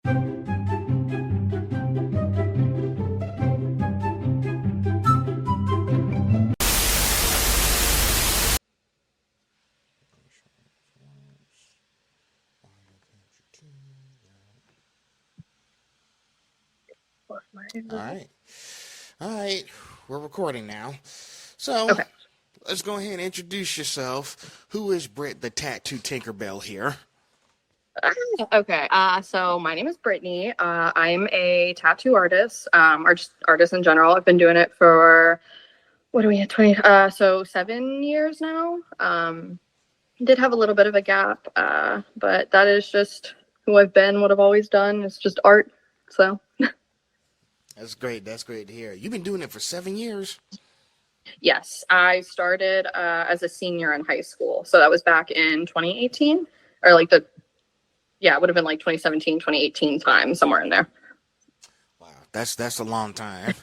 All right. All right. We're recording now. So Okay. let's go ahead and introduce yourself. Who is Britt the Tattoo Tinkerbell here? Okay. So my name is Brittany. I'm a tattoo artist, or just artist in general. I've been doing it for what are we at 20? So 7 years now. Did have a little bit of a gap, but that is just who I've been. What I've always done. It's just art. So That's great. That's great to hear. You've been doing it for 7 years. yes, I started as a senior in high school. So that was back in 2018, or like it would have been like 2017, 2018 time, somewhere in there. Wow, that's a long time.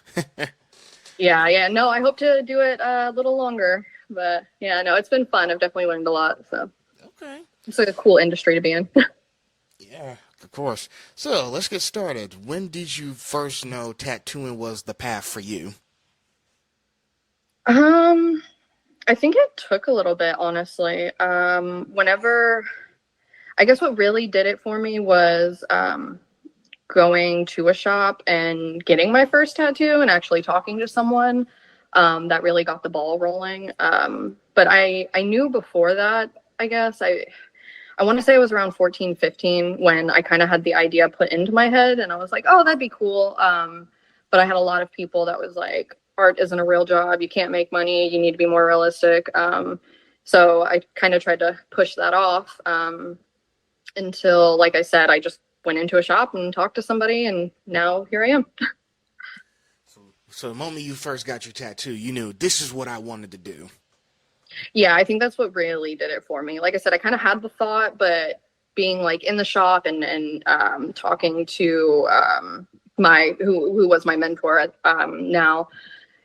Yeah. No, I hope to do it a little longer. But yeah, no, it's been fun. I've definitely learned a lot. So Okay. it's like a cool industry to be in. Yeah, of course. So let's get started. When did you first know tattooing was the path for you? I think it took a little bit, honestly. Whenever I guess what really did it for me was going to a shop and getting my first tattoo and actually talking to someone that really got the ball rolling. But I knew before that, I guess. I want to say it was around 14, 15 when I kind of had the idea put into my head and I was like, oh, that'd be cool. But I had a lot of people that was like, art isn't a real job. You can't make money. You need to be more realistic. So I kind of tried to push that off until, like I said, I just went into a shop and talked to somebody, and now here I am. So the moment you first got your tattoo, you knew this is what I wanted to do. Yeah, I think that's what really did it for me. Like I said, I kind of had the thought, but being like in the shop and talking to my who was my mentor at now,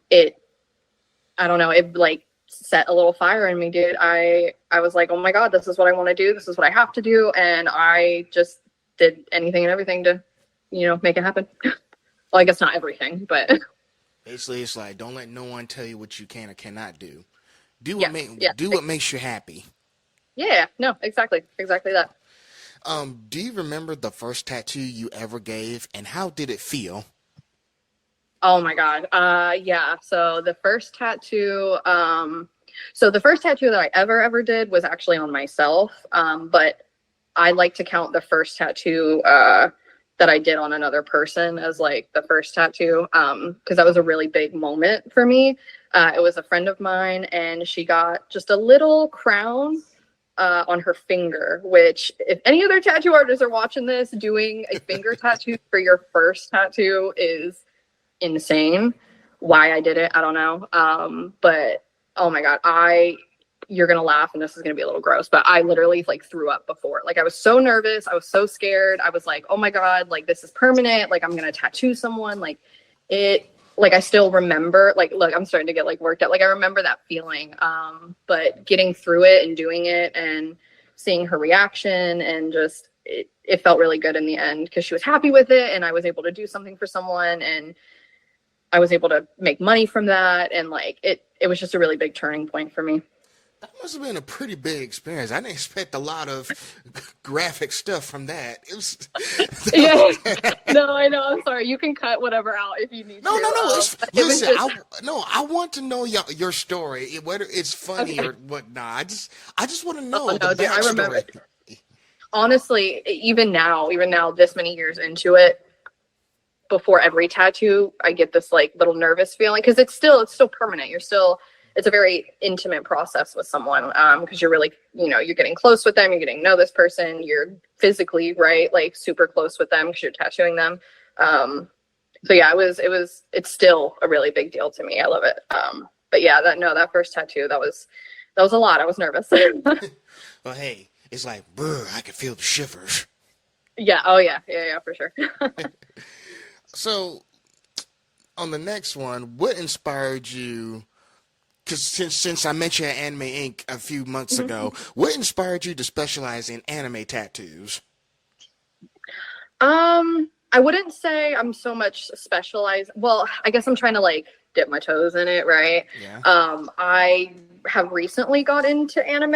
it I don't know, it like set a little fire in me, dude. I was like, oh my god, this is what I want to do. This is what I have to do, and I just did anything and everything to, make it happen. Well, I guess not everything, but Basically, it's like don't let no one tell you what you can or cannot do. Do what yes, make yeah, do what makes you happy. yeah, no, exactly that. Do you remember the first tattoo you ever gave, and how did it feel? Oh my God. Yeah. So the first tattoo that I ever did was actually on myself. But I like to count the first tattoo that I did on another person as like the first tattoo, because that was a really big moment for me. It was a friend of mine, and she got just a little crown on her finger, which if any other tattoo artists are watching this, doing a finger tattoo for your first tattoo is insane. Why I did it, I don't know. But oh my god, you're gonna laugh, and this is gonna be a little gross, but I literally like threw up before. Like I was so nervous, I was so scared. I was like, oh my god, like this is permanent. Like I'm gonna tattoo someone. Like it. Like I still remember. Like look, I'm starting to get like worked up. Like I remember that feeling. But getting through it and doing it and seeing her reaction and just it felt really good in the end because she was happy with it, and I was able to do something for someone, and I was able to make money from that, and like it was just a really big turning point for me. That must have been a pretty big experience. I didn't expect a lot of graphic stuff from that. It was. Yeah. No, I know. I'm sorry. You can cut whatever out if you need No, to. no, no. Listen, Just I want to know your story, whether it's funny okay. or whatnot. I just want to Oh know the no, dude, I remember. backstory. Honestly, even now, this many years into it, before every tattoo, I get this like little nervous feeling because it's still permanent. It's a very intimate process with someone because you're really, you're getting close with them. You're getting to know this person. You're physically, right, like super close with them because you're tattooing them. So yeah, it's still a really big deal to me. I love it. But yeah, that first tattoo, that was a lot. I was nervous. Well, hey, it's like, brr, I can feel the shivers. Yeah. Oh yeah, for sure. So, on the next one, what inspired you? Because since I mentioned Anime Inc. a few months ago, what inspired you to specialize in anime tattoos? I wouldn't say I'm so much specialized. Well, I guess I'm trying to like dip my toes in it, right? Yeah. I have recently got into anime.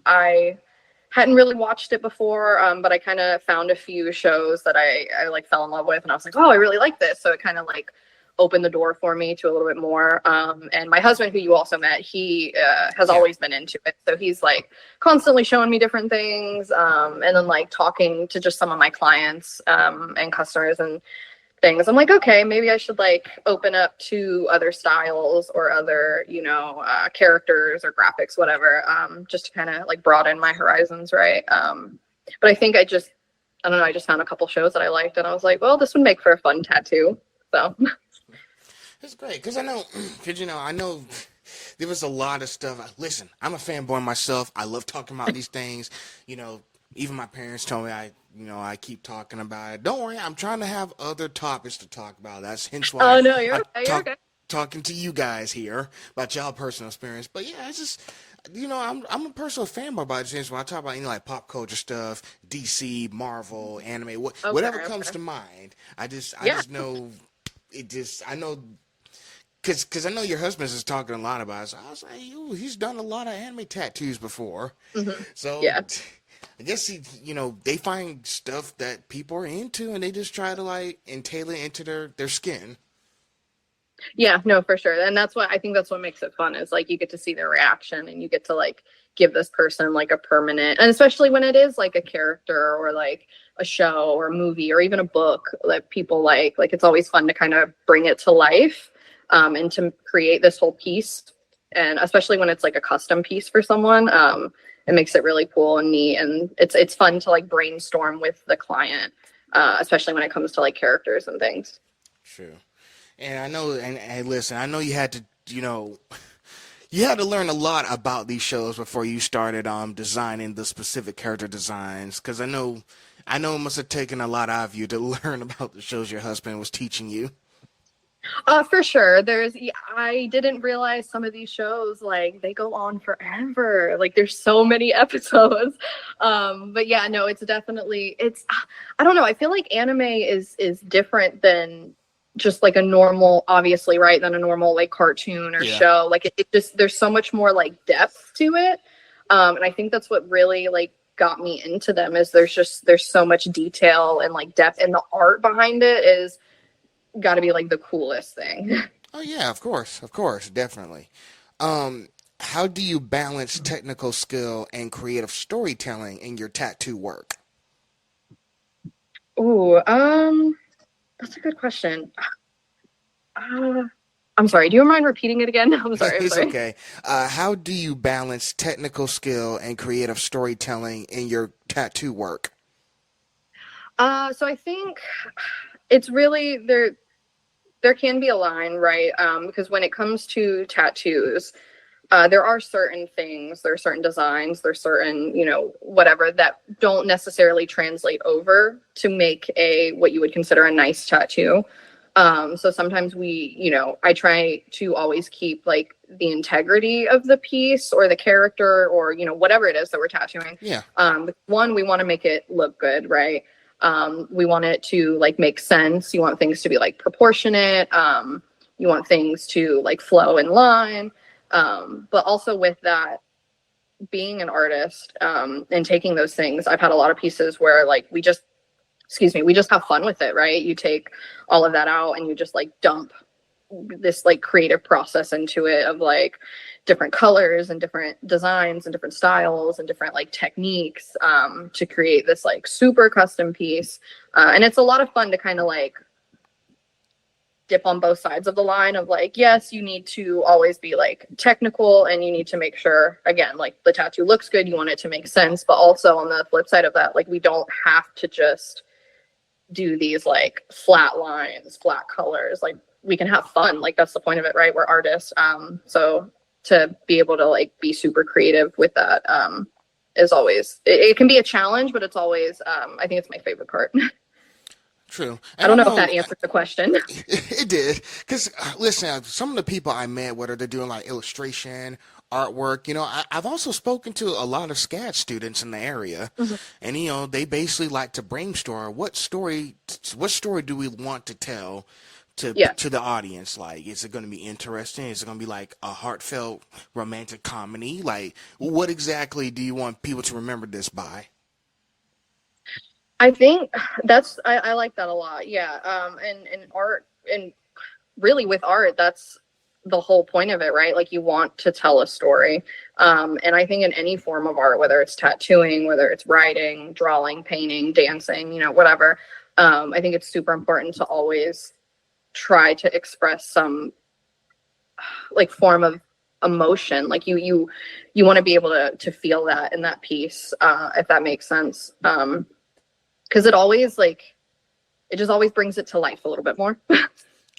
I hadn't really watched it before, but I kind of found a few shows that I like fell in love with, and I was like, oh, I really like this. So it kind of like opened the door for me to a little bit more. And my husband, who you also met, he has Yeah. always been into it, so he's like constantly showing me different things, and then like talking to just some of my clients and customers and things. I'm like, okay, maybe I should like open up to other styles or other, characters or graphics, whatever, just to kind of like broaden my horizons, right? But I don't know, I just found a couple shows that I liked, and I was like, well, this would make for a fun tattoo. So, It's great because I know, I know there was a lot of stuff. Listen, I'm a fanboy myself. I love talking about these things. You know, even my parents told me I keep talking about it. Don't worry, I'm trying to have other topics to talk about. That's hence why oh no, you're I'm okay, you're okay. talking to you guys here about y'all personal experience. But yeah, it's just. I'm a personal fanboy by the sense when I talk about like pop culture stuff, DC, Marvel, anime, Okay, whatever comes okay. to mind. I Yeah. just know it. Just I know because I know your husband's is talking a lot about it. So I was like, ooh, he's done a lot of anime tattoos before. Hmm. So Yeah. I guess they find stuff that people are into and they just try to like entail it into their skin. Yeah, no, for sure. And that's what makes it fun is like you get to see their reaction and you get to like give this person like a permanent, and especially when it is like a character or like a show or a movie or even a book that people like it's always fun to kind of bring it to life, and to create this whole piece. And especially when it's like a custom piece for someone, it makes it really cool and neat. And it's fun to like brainstorm with the client, especially when it comes to like characters and things. True. And I know, and listen, I know you had to, you had to learn a lot about these shows before you started designing the specific character designs. Because I know it must have taken a lot out of you to learn about the shows your husband was teaching you. For sure. I didn't realize some of these shows, like, they go on forever. Like, there's so many episodes. But yeah, no, I don't know. I feel like anime is different than just like a normal, obviously, right, than a normal like cartoon or Yeah. show. Like, it just, there's so much more like depth to it. And I think that's what really like got me into them is there's so much detail and like depth, and the art behind it is got to be like the coolest thing. Oh yeah, of course, definitely. How do you balance technical skill and creative storytelling in your tattoo work? Ooh, that's a good question. Uh, I'm sorry. Do you mind repeating it again? I'm sorry. I'm It's sorry. okay. How do you balance technical skill and creative storytelling in your tattoo work? So I think it's really there. There can be a line, right? Because when it comes to tattoos, there are certain things, there are certain designs, there's certain, whatever that don't necessarily translate over to make a what you would consider a nice tattoo. So sometimes I try to always keep like the integrity of the piece or the character or whatever it is that we're tattooing. Yeah. One, we want to make it look good, right? We want it to like make sense. You want things to be like proportionate. You want things to like flow in line. But also with that, being an artist, and taking those things, I've had a lot of pieces where like we just have fun with it, right? You take all of that out and you just like dump this like creative process into it of like different colors and different designs and different styles and different like techniques, to create this like super custom piece. And it's a lot of fun to kind of like dip on both sides of the line of like, yes, you need to always be like technical and you need to make sure, again, like the tattoo looks good, you want it to make sense, but also on the flip side of that, like we don't have to just do these like flat lines, flat colors. Like we can have fun. Like that's the point of it, right? We're artists. So to be able to like be super creative with that, is always, it can be a challenge, but it's always, I think it's my favorite part. True. I And I don't know if know that answers the question. it did. Because, listen, some of the people I met, whether they're doing like illustration artwork. I've also spoken to a lot of SCAD students in the area, Mhm. and they basically like to brainstorm what story do we want to tell Yeah. to the audience. Like, is it going to be interesting? Is it going to be like a heartfelt romantic comedy? Like, what exactly do you want people to remember this by? I think I like that a lot. Yeah. And art, and really with art, that's the whole point of it, right? Like, you want to tell a story. And I think in any form of art, whether it's tattooing, whether it's writing, drawing, painting, dancing, whatever, I think it's super important to always try to express some like form of emotion. Like, you want to be able to feel that in that piece, if that makes sense. Because it just always brings it to life a little bit more.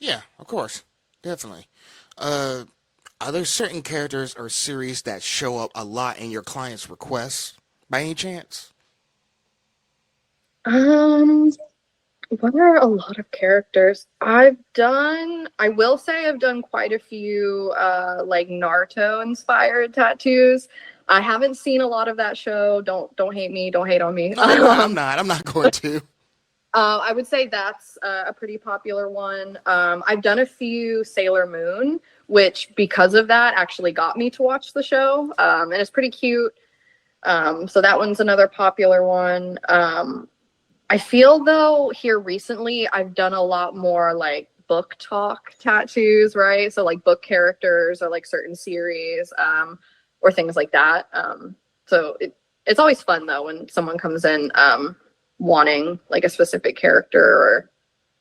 Yeah, of course, definitely. Uh, are there certain characters or series that show up a lot in your clients' requests by any chance? um what are a lot of characters I will say I've done quite a few like Naruto inspired tattoos. I haven't seen a lot of that show. Don't hate me, don't hate on me. No, I'm not. I'm not going to. I would say that's a pretty popular one. I've done a few Sailor Moon, which because of that actually got me to watch the show. And it's pretty cute. So that one's another popular one. I feel though here recently I've done a lot more like book talk tattoos, right? So like book characters or like certain series, or things like that. It's always fun though when someone comes in wanting like a specific character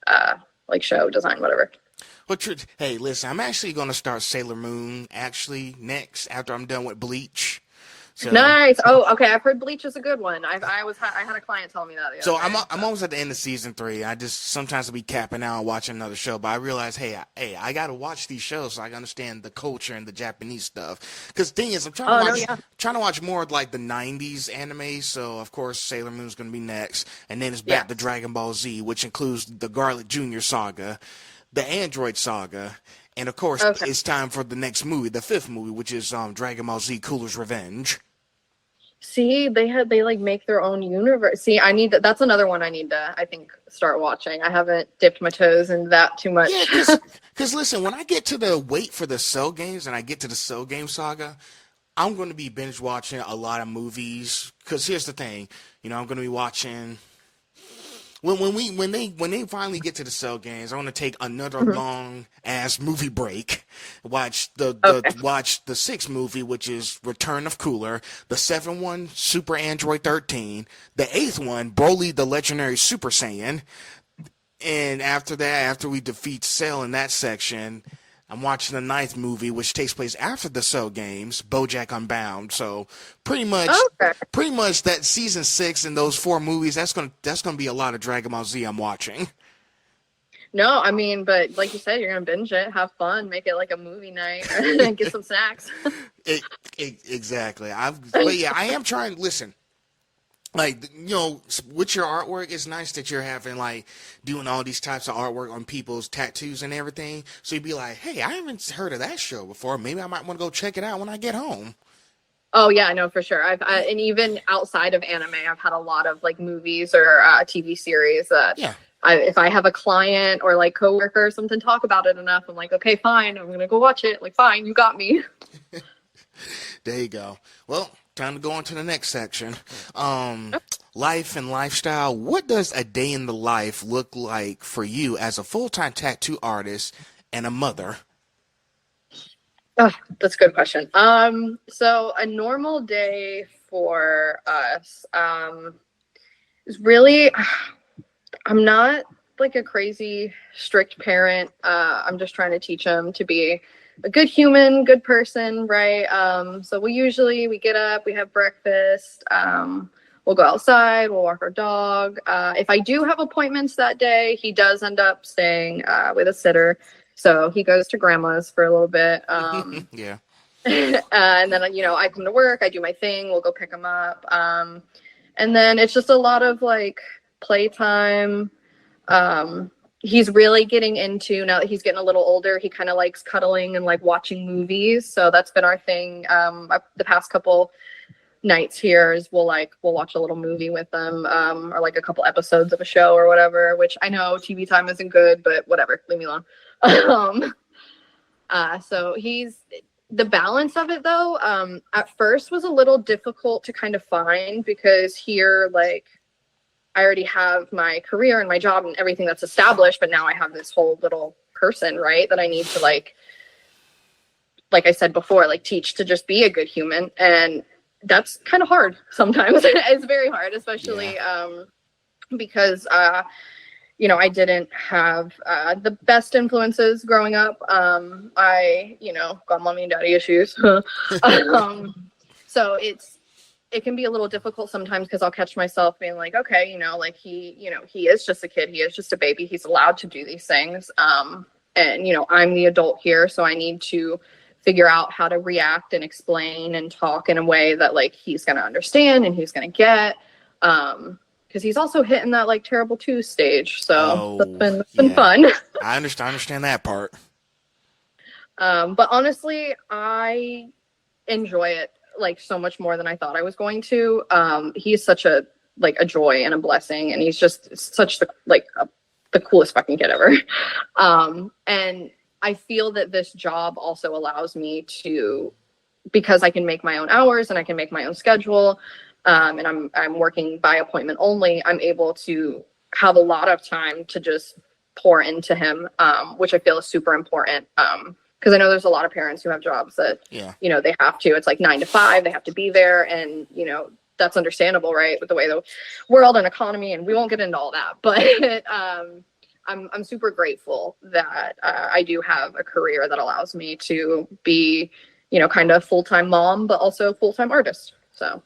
or like show design, whatever. Hey, listen, I'm actually going to start Sailor Moon actually next after I'm done with Bleach. So, Nice. Oh, okay. I've heard Bleach is a good one. I had a client tell me that the other so day. I'm So. almost at the end of season 3. I just sometimes I'll be capping out and watching another show, but I realize, hey, I got to watch these shows so I can understand the culture and the Japanese stuff. Because thing is, I'm Oh no, yeah. trying to watch more of like the '90s anime. So of course Sailor Moon's going to be next, and then it's Yeah. back to Dragon Ball Z, which includes the Garlic Junior saga, the Android saga. And of course, Okay. it's time for the next movie, the 5th movie, which is Dragon Ball Z Cooler's Revenge. See, they like make their own universe. See, I need that's another one I need to I think start watching. I haven't dipped my toes into that too Yeah, much. cause listen, when I get to the wait for the Cell games and I get to the Cell game saga, I'm going to be binge watching a lot of movies. Cause here's the thing, I'm going to be watching when they finally get to the Cell games. I want to take another Mhm. long ass movie break, Okay. watch the 6th movie, which is Return of Cooler, the 7th one, Super Android 13, the 8th one, Broly the Legendary Super Saiyan. And after that, after we defeat Cell in that section, I'm watching the 9th movie, which takes place after the Cell games, BoJack Unbound. So pretty much, Okay. pretty much that season 6 and those 4 movies, that's gonna be a lot of Dragon Ball Z I'm watching. No, I mean, but like you said, you're gonna binge it, have fun, make it like a movie night, and get some snacks. It, exactly. But yeah, I am trying. Listen, like with your artwork, it's nice that you're having like doing all these types of artwork on people's tattoos and everything. So you'd be like, hey, I haven't heard of that show before. Maybe I might want to go check it out when I get home. Oh yeah, I know for sure. And even outside of anime, I've had a lot of like movies or TV series that Yeah. if I have a client or like coworker or something talk about it enough, I'm like, okay, fine, I'm gonna go watch it. Like, fine, you got me. There you go. Well, time to go on to the next section. Life and lifestyle. What does a day in the life look like for you as a full-time tattoo artist and a mother? Oh, that's a good question. So a normal day for us is really, I'm not like a crazy strict parent. I'm just trying to teach him to be a good human, good person, right? So we get up, we have breakfast, we'll go outside, we'll walk our dog. If I do have appointments that day, he does end up staying with a sitter. So he goes to grandma's for a little bit. Yeah. And then, I come to work, I do my thing, we'll go pick him up. And then it's just a lot of like playtime. he's really getting into, now that he's getting a little older, he kind of likes cuddling and like watching movies. So that's been our thing. The past couple nights here is we'll watch a little movie with them, or like a couple episodes of a show or whatever, which I know TV time isn't good, but whatever, leave me alone. So he's, the balance of it though, at first was a little difficult to kind of find, because here, like, I already have my career and my job and everything that's established, but now I have this whole little person, right, that I need to like I said before, like teach to just be a good human. And that's kind of hard sometimes. It's very hard, especially because I didn't have the best influences growing up. I got mommy and daddy issues. So it can be a little difficult sometimes, because I'll catch myself being like, okay, like he is just a kid. He is just a baby. He's allowed to do these things. And, I'm the adult here, so I need to figure out how to react and explain and talk in a way that like he's going to understand and he's going to get. Because he's also hitting that like terrible 2 stage. So that's been fun. I understand that part. But honestly, I enjoy it like so much more than I thought I was going to. He's such a joy and a blessing, and he's just such the coolest fucking kid ever. And I feel that this job also allows me to, because I can make my own hours and I can make my own schedule, and I'm working by appointment only, I'm able to have a lot of time to just pour into him, which I feel is super important. Because I know there's a lot of parents who have jobs that, they have to, it's like 9 to 5, they have to be there. And, that's understandable, right? With the way the world and economy, and we won't get into all that. But I'm super grateful that I do have a career that allows me to be, kind of full-time mom, but also full-time artist. So.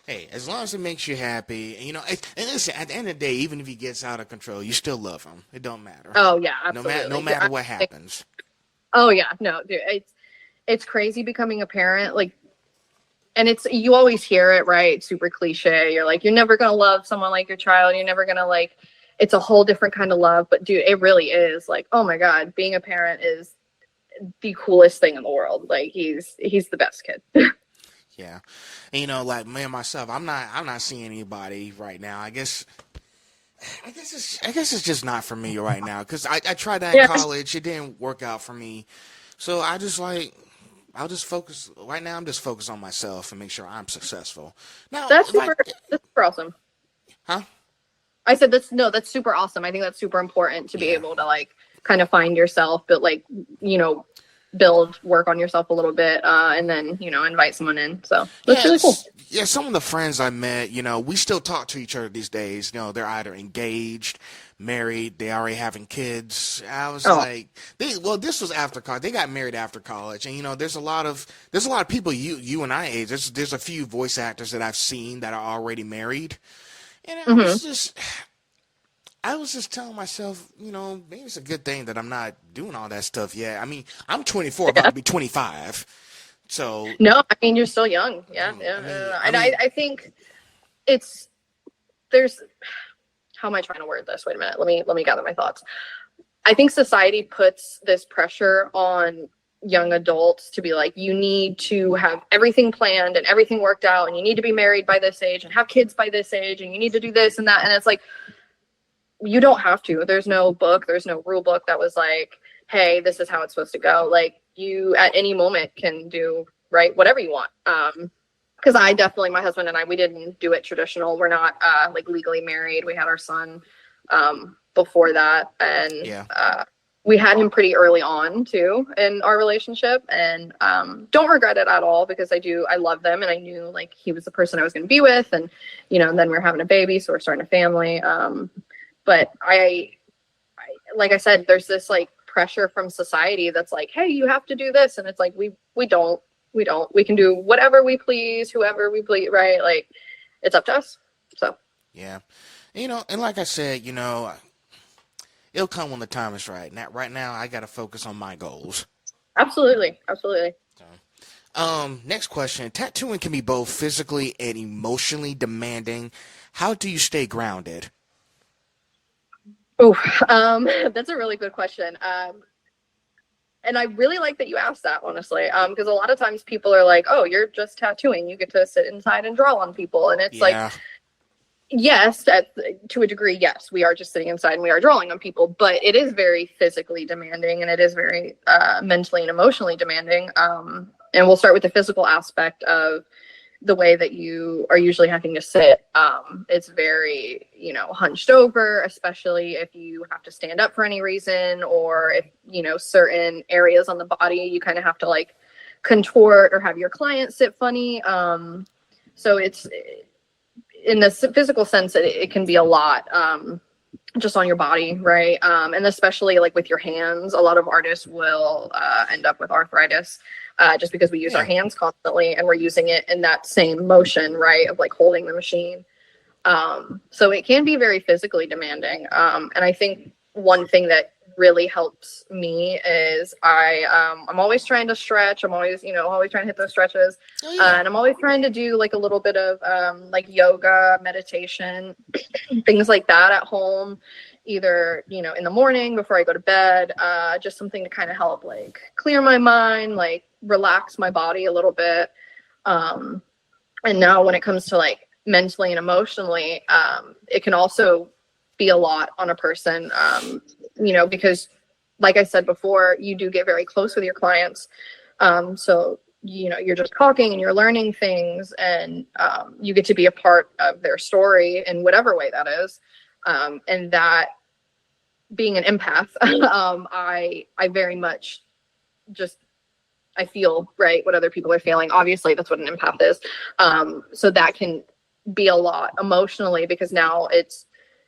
Hey, as long as it makes you happy, and listen, at the end of the day, even if he gets out of control, you still love him. It don't matter. Oh yeah, absolutely. No matter what happens. Oh yeah, no, dude, it's crazy becoming a parent, like, and you always hear it, right? Super cliche. You're like, you're never gonna love someone like your child. You're never gonna like. It's a whole different kind of love, but dude, it really is. Like, oh my god, being a parent is the coolest thing in the world. Like, he's the best kid. Yeah, and, like me and myself, I'm not seeing anybody right now. I guess it's just not for me right now, because I tried that in college. It didn't work out for me. So I'll just focus right now. I'm just focused on myself and make sure I'm successful. Now that's super awesome. Huh? I said that's super awesome. I think that's super important to be able to like kind of find yourself, but like, work on yourself a little bit, and then, invite someone in. So that's really cool. Yeah, some of the friends I met, we still talk to each other these days. They're either engaged, married, they already having kids. I was like, this was after college. They got married after college, and there's a lot of people you and I age. There's a few voice actors that I've seen that are already married, and I was just telling myself, maybe it's a good thing that I'm not doing all that stuff yet. I mean, I'm 24, about to be 25. So no, I mean, you're still young. Yeah. I think there's, how am I trying to word this? Wait a minute. Let me gather my thoughts. I think society puts this pressure on young adults to be like, you need to have everything planned and everything worked out, and you need to be married by this age and have kids by this age, and you need to do this and that. And it's like, you don't have to. There's no book, there's no rule book that was like, hey, this is how it's supposed to go. Like, you at any moment can do whatever you want. Because I definitely, my husband and I, we didn't do it traditional. We're not like legally married. We had our son before that, and we had him pretty early on too in our relationship, and don't regret it at all, because I love them, and I knew like he was the person I was going to be with, and and then we're having a baby, so we're starting a family. But I like I said, there's this like pressure from society that's like, hey, you have to do this, and it's like we don't. We can do whatever we please, whoever we please, right? Like, it's up to us. So yeah, and like I said, it'll come when the time is right. Right now, I got to focus on my goals. Absolutely. Next question. Tattooing can be both physically and emotionally demanding. How do you stay grounded? Oh, that's a really good question. And I really like that you asked that, honestly, because a lot of times people are like, "Oh, you're just tattooing. You get to sit inside and draw on people," and it's like, Yeah. yes, to a degree, yes, we are just sitting inside and we are drawing on people, but it is very physically demanding and it is very mentally and emotionally demanding. And we'll start with the physical aspect of the way that you are usually having to sit. It's very, hunched over, especially if you have to stand up for any reason, or if, certain areas on the body, you kind of have to like contort or have your client sit funny. So it's in the physical sense, it can be a lot. Just on your body, right? And especially like with your hands, a lot of artists will end up with arthritis just because we use our Yeah. hands constantly and we're using it in that same motion, right? Of like holding the machine. So it can be very physically demanding. And I think one thing that really helps me is I'm always trying to stretch. I'm always, always trying to hit those stretches. Oh yeah. And I'm always trying to do like a little bit of like yoga, meditation, things like that at home, either, in the morning before I go to bed, just something to kind of help like clear my mind, like relax my body a little bit. And now when it comes to like mentally and emotionally, it can also be a lot on a person, because like I said before, you do get very close with your clients. So, you're just talking and you're learning things, and you get to be a part of their story in whatever way that is. And that, being an empath, I very much just, I feel, right, what other people are feeling. Obviously, that's what an empath is. So that can be a lot emotionally, because now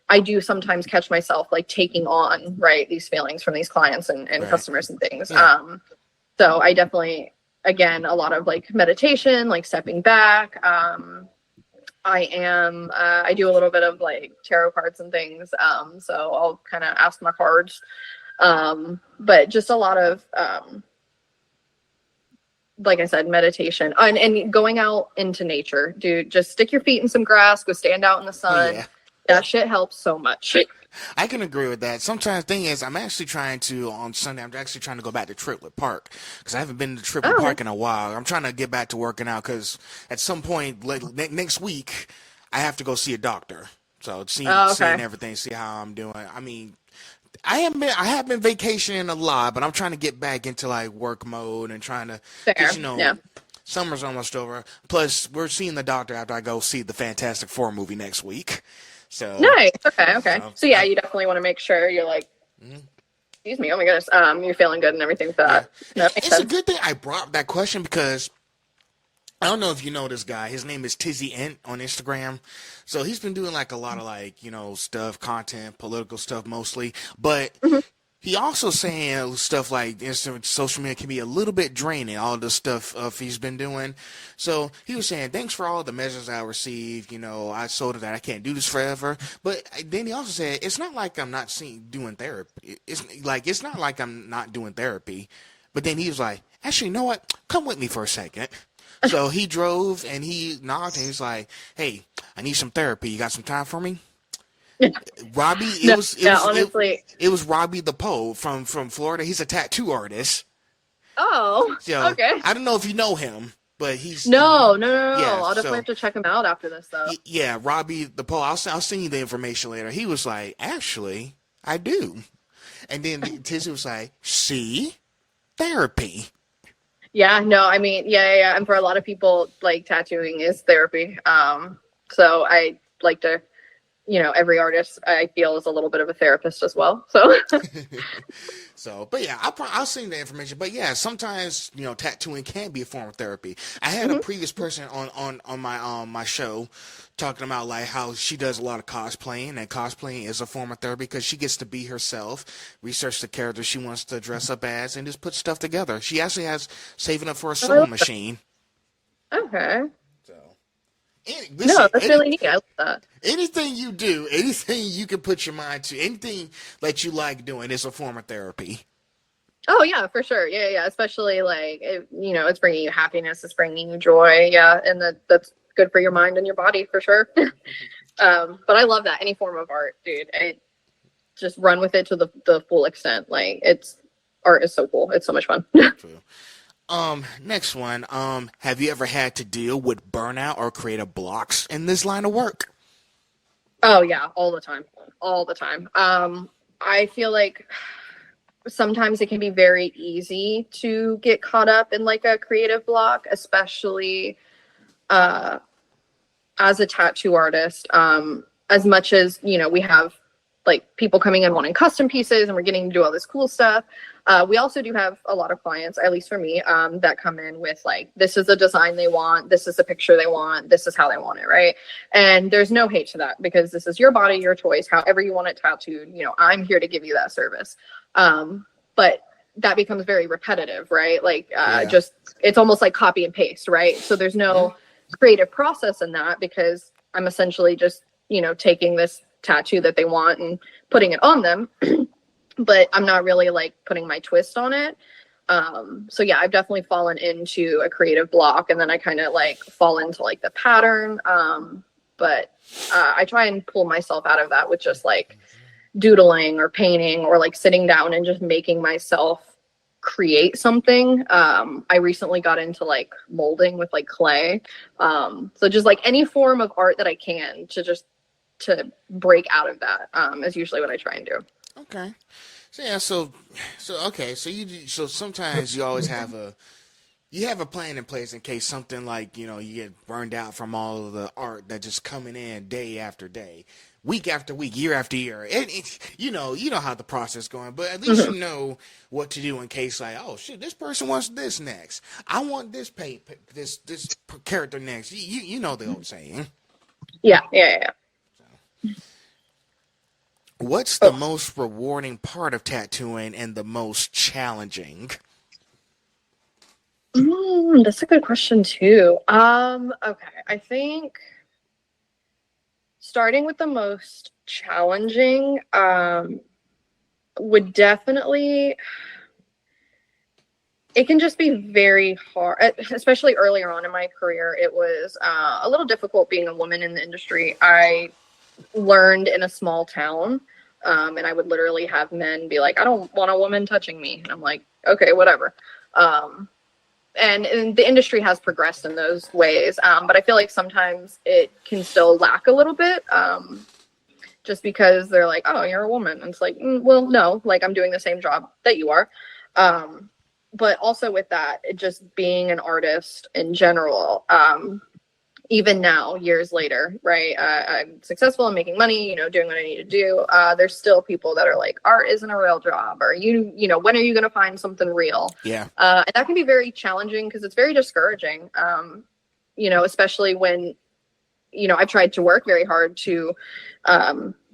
I do sometimes catch myself like taking on, right, these feelings from these clients and Right. customers and things. Yeah. So I definitely, again, a lot of like meditation, like stepping back. I do a little bit of like tarot cards and things. So I'll kind of ask my cards. But just a lot of, like I said, meditation and going out into nature, dude. Just stick your feet in some grass, go stand out in the Oh sun. yeah. That shit helps so much. I can agree with that. Sometimes, thing is, I'm actually trying to on Sunday. I'm actually trying to go back to Triplet Park because I haven't been to Triplet Oh, Park in a while. I'm trying to get back to working out because at some point next week I have to go see a doctor. So seeing okay. everything, see how I'm doing. I mean, I have been vacationing a lot, but I'm trying to get back into like work mode and trying to, because Fair. Yeah. summer's almost over. Plus, we're seeing the doctor after I go see the Fantastic Four movie next week. So, Nice. Okay. Okay. so So yeah, I, you definitely want to make sure you're like, mhm, excuse me. Oh my goodness. You're feeling good and everything for yeah, that. That makes it's a sense. good thing I brought up that question because I don't know if you know this guy. His name is Tizzy Ent on Instagram. So he's been doing like a lot of like, stuff, content, political stuff mostly. But Hmm. he also saying stuff like social media can be a little bit draining, all the stuff he's been doing. So he was saying, thanks for all the messages I received. I told her that I can't do this forever. But then he also said, it's not like I'm not doing therapy. It's not like I'm not doing therapy. But then he was like, actually, you know what? Come with me for a second. So he drove and he knocked and he's like, "Hey, I need some therapy. You got some time for me?" Robbie, it No. was it Yeah. was it, Honestly. it was Robbie the Poe from Florida. He's a tattoo artist. Oh. So Okay. I don't know if you know him, but he's No. No. No. yeah. No. I'll definitely So have to check him out after this, though. yeah, Robbie the Poe. I'll send you the information later. He was like, actually, I do. And then Tizzy was like, see, therapy. Yeah. No. I mean, yeah. Yeah. And for a lot of people, like tattooing is therapy. So I like to, every artist I feel is a little bit of a therapist as well. So. So, but yeah, I'll send you the information. But yeah, sometimes tattooing can be a form of therapy. I had a Mhm. previous person on my show talking about like how she does a lot of cosplaying, and cosplaying is a form of therapy because she gets to be herself, research the character she wants to dress up as, and just put stuff together. She actually has saving up for a sewing machine. Okay. So, No, listen, that's really neat. I love that. anything you do, anything you can put your mind to, anything that you like doing is a form of therapy. Oh yeah, for sure. Yeah, yeah. Especially like it's bringing you happiness, it's bringing you joy. Yeah, and that's good for your mind and your body for sure. But I love that any form of art, dude. just run with it to the full extent. Like, art is so cool. It's so much fun. True. Next one. Have you ever had to deal with burnout or creative blocks in this line of work? Oh yeah, all the time. All the time. I feel like sometimes it can be very easy to get caught up in like a creative block, especially uh as a tattoo artist. As much as, we have like people coming in wanting custom pieces and we're getting to do all this cool stuff. We also do have a lot of clients, at least for me, that come in with like, this is a design they want, this is a picture they want, this is how they want it, right? And there's no hate to that because this is your body, your choice, however you want it tattooed. I'm here to give you that service. But that becomes very repetitive, right? Like, Yeah. just it's almost like copy and paste, right? So there's no creative process in that because I'm essentially just, taking this tattoo that they want and putting it on them. But I'm not really like putting my twist on it. So yeah, I've definitely fallen into a creative block and then I kind of like fall into like the pattern. But I try and pull myself out of that with just like doodling or painting or like sitting down and just making myself create something. I recently got into like molding with like clay. So just like any form of art that I can to break out of that, is usually what I try and do. Okay. So yeah, okay, so sometimes you always have a plan in place in case something like, you get burned out from all of the art that just coming in day after day, week after week, year after year. And you know how the process going, but at least you know what to do in case like, oh shit, this person wants this next. I want this character next. You know the old saying. Yeah. What's the Oh, most rewarding part of tattooing and the most challenging? that's a good question too. Okay, I think starting with the most challenging, would definitely, it can just be very hard, especially earlier on in my career. It was a little difficult being a woman in the industry. I learned in a small town, and I would literally have men be like, I don't want a woman touching me. And I'm like, okay, whatever. And the industry has progressed in those ways. But I feel like sometimes it can still lack a little bit, just because they're like, oh, you're a woman. And it's like, well, no, like I'm doing the same job that you are. But also with that, it just being an artist in general, even now, years later, right? I'm successful in making money, doing what I need to do. There's still people that are like, art isn't a real job, or when are you going to find something real? Yeah. And that can be very challenging because it's very discouraging. Especially when, I've tried to work very hard to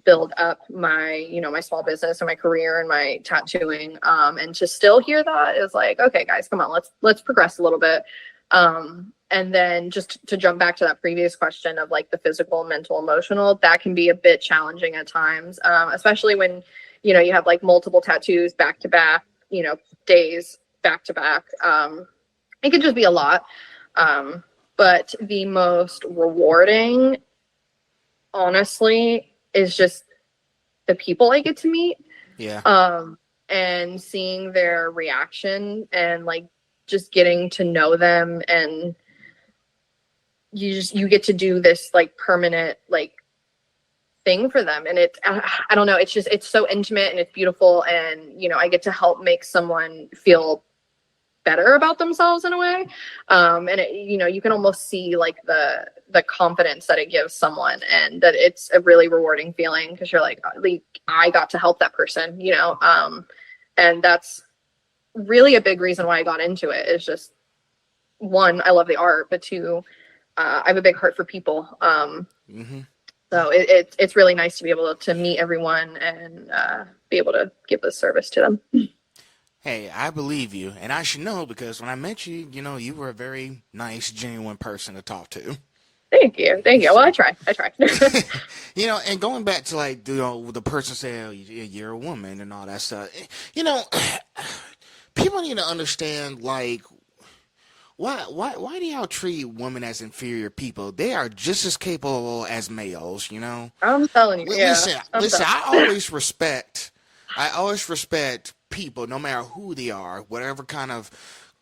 build up my small business and my career and my tattooing. And to still hear that is like, okay, guys, come on, let's progress a little bit. And then just to jump back to that previous question of like the physical, mental, emotional, that can be a bit challenging at times, especially when, you have like multiple tattoos back to back, days back to back. It could just be a lot. But the most rewarding, honestly, is just the people I get to meet. Yeah. And seeing their reaction and like just getting to know them, and you get to do this like permanent like thing for them, and I don't know, it's so intimate and it's beautiful, and I get to help make someone feel better about themselves in a way. And you can almost see like the confidence that it gives someone, and that it's a really rewarding feeling because you're like, I got to help that person, and that's really a big reason why I got into it. Is just, one, I love the art, but two, I have a big heart for people. So it's really nice to be able to meet everyone and be able to give this service to them. Hey, I believe you, and I should know because when I met you, you were a very nice, genuine person to talk to. Thank you. Well, I try. And going back to like, the person saying, oh, you're a woman and all that stuff, people need to understand like why do y'all treat women as inferior people? They are just as capable as males, you know? I'm telling you, yeah. I'm Listen, telling I always respect people, no matter who they are, whatever kind of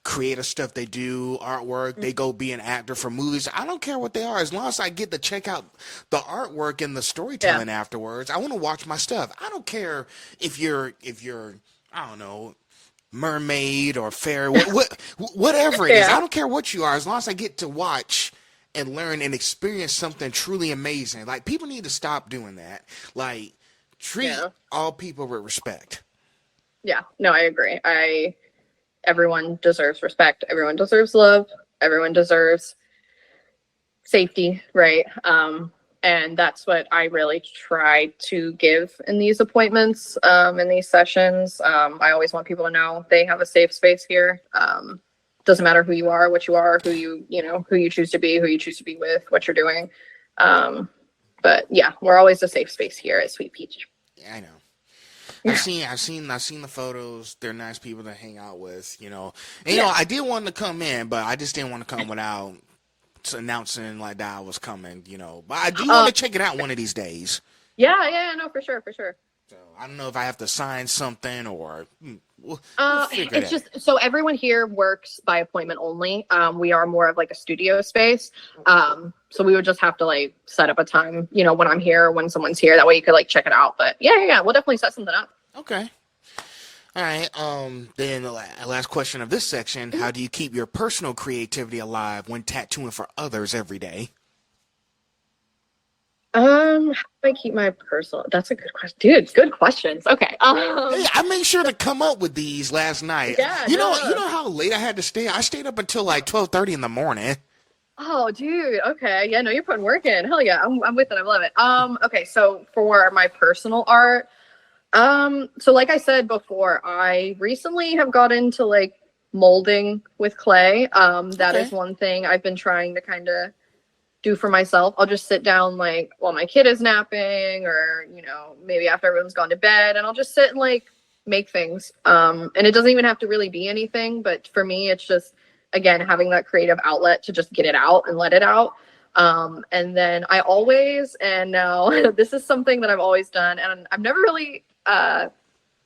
creative stuff they do, artwork, you. they go be an actor for movies. I don't care what they are, as long as I get to check out the artwork and the Yeah, storytelling afterwards. I want to watch my stuff. I don't care if you're I don't know, mermaid or fairy, whatever it is. I yeah, don't care what you are, as long as I get to watch and learn and experience something truly amazing. Like, people need to stop doing that. Like, treat yeah, all people with respect. yeah. No, I agree. Everyone deserves respect. Everyone deserves love. Everyone deserves safety, right? And that's what I really try to give in these appointments, in these sessions. I always want people to know they have a safe space here. Doesn't matter who you are, what you are, who you choose to be, who you choose to be with, what you're doing. Um, but yeah, we're always a safe space here at Sweet Peach. Yeah, I know. Yeah. I've seen the photos. They're nice people to hang out with, you know. And, you know, Yeah. I did want to come in, but I just didn't want to come without announcing like that I was coming, you know. But I do want Uh, to check it out one of these days. yeah, no, for sure, for sure. So I don't know if I have to sign something or we'll figure It's that. just so everyone here works by appointment only. We are more of like a studio space. So we would just have to like set up a time, when I'm here, when someone's here. That way you could like check it out. But yeah, we'll definitely set something up. Okay. All right. Then the last question of this section: how do you keep your personal creativity alive when tattooing for others every day? How do I keep my personal? That's a good question, dude. Good questions. Okay. Hey, I made sure to come up with these last night. Yeah, no. You know how late I had to stay. I stayed up until like 12:30 in the morning. Oh, dude. Okay. Yeah, no, you're putting work in. Hell yeah. I'm with it. I love it. Okay. So for my personal art, so like I said before, I recently have got into like molding with clay. That is Okay. one thing I've been trying to kind of do for myself. I'll just sit down like while my kid is napping or, maybe after everyone's gone to bed and I'll just sit and like make things. And it doesn't even have to really be anything, but for me, it's just, again, having that creative outlet to just get it out and let it out. And then I always, and now this is something that I've always done, and I've never really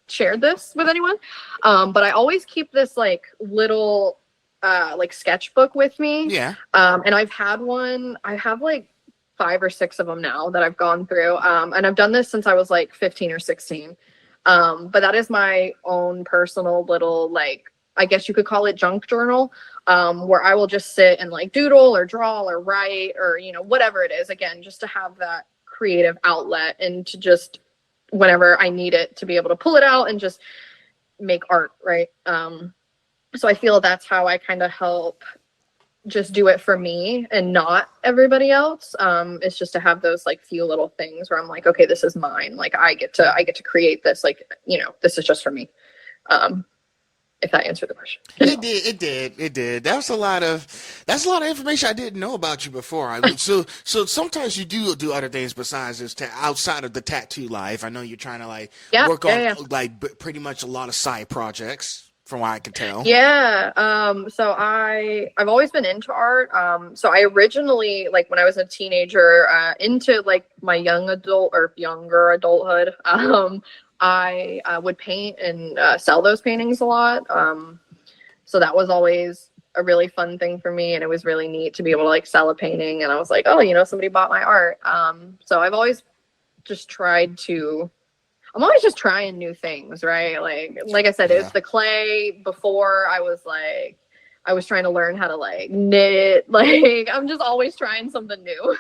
shared this with anyone, but I always keep this like little like sketchbook with me. Yeah. And I have like 5 or 6 of them now that I've gone through. And I've done this since I was like 15 or 16. But that is my own personal little, like, I guess you could call it junk journal, where I will just sit and like doodle or draw or write or, whatever it is, again, just to have that creative outlet and to just, whenever I need it, to be able to pull it out and just make art. Right. So I feel that's how I kind of help just do it for me and not everybody else. It's just to have those like few little things where I'm like, okay, this is mine. Like I get to create this, like, this is just for me. If that answered the question. It did. That's a lot of information I didn't know about you before. So sometimes you do other things besides this outside of the tattoo life. I know you're trying to like Yeah, work on yeah. like pretty much a lot of side projects from what I can tell. Yeah. So I've always been into art. So I originally, like when I was a teenager, into like my young adult or younger adulthood, I would paint and sell those paintings a lot. So that was always a really fun thing for me, and it was really neat to be able to like sell a painting. And I was like, oh, somebody bought my art. So I've always just tried to. I'm always just trying new things, right? Like I said, Yeah. it's the clay. Before I was trying to learn how to like knit. Like I'm just always trying something new.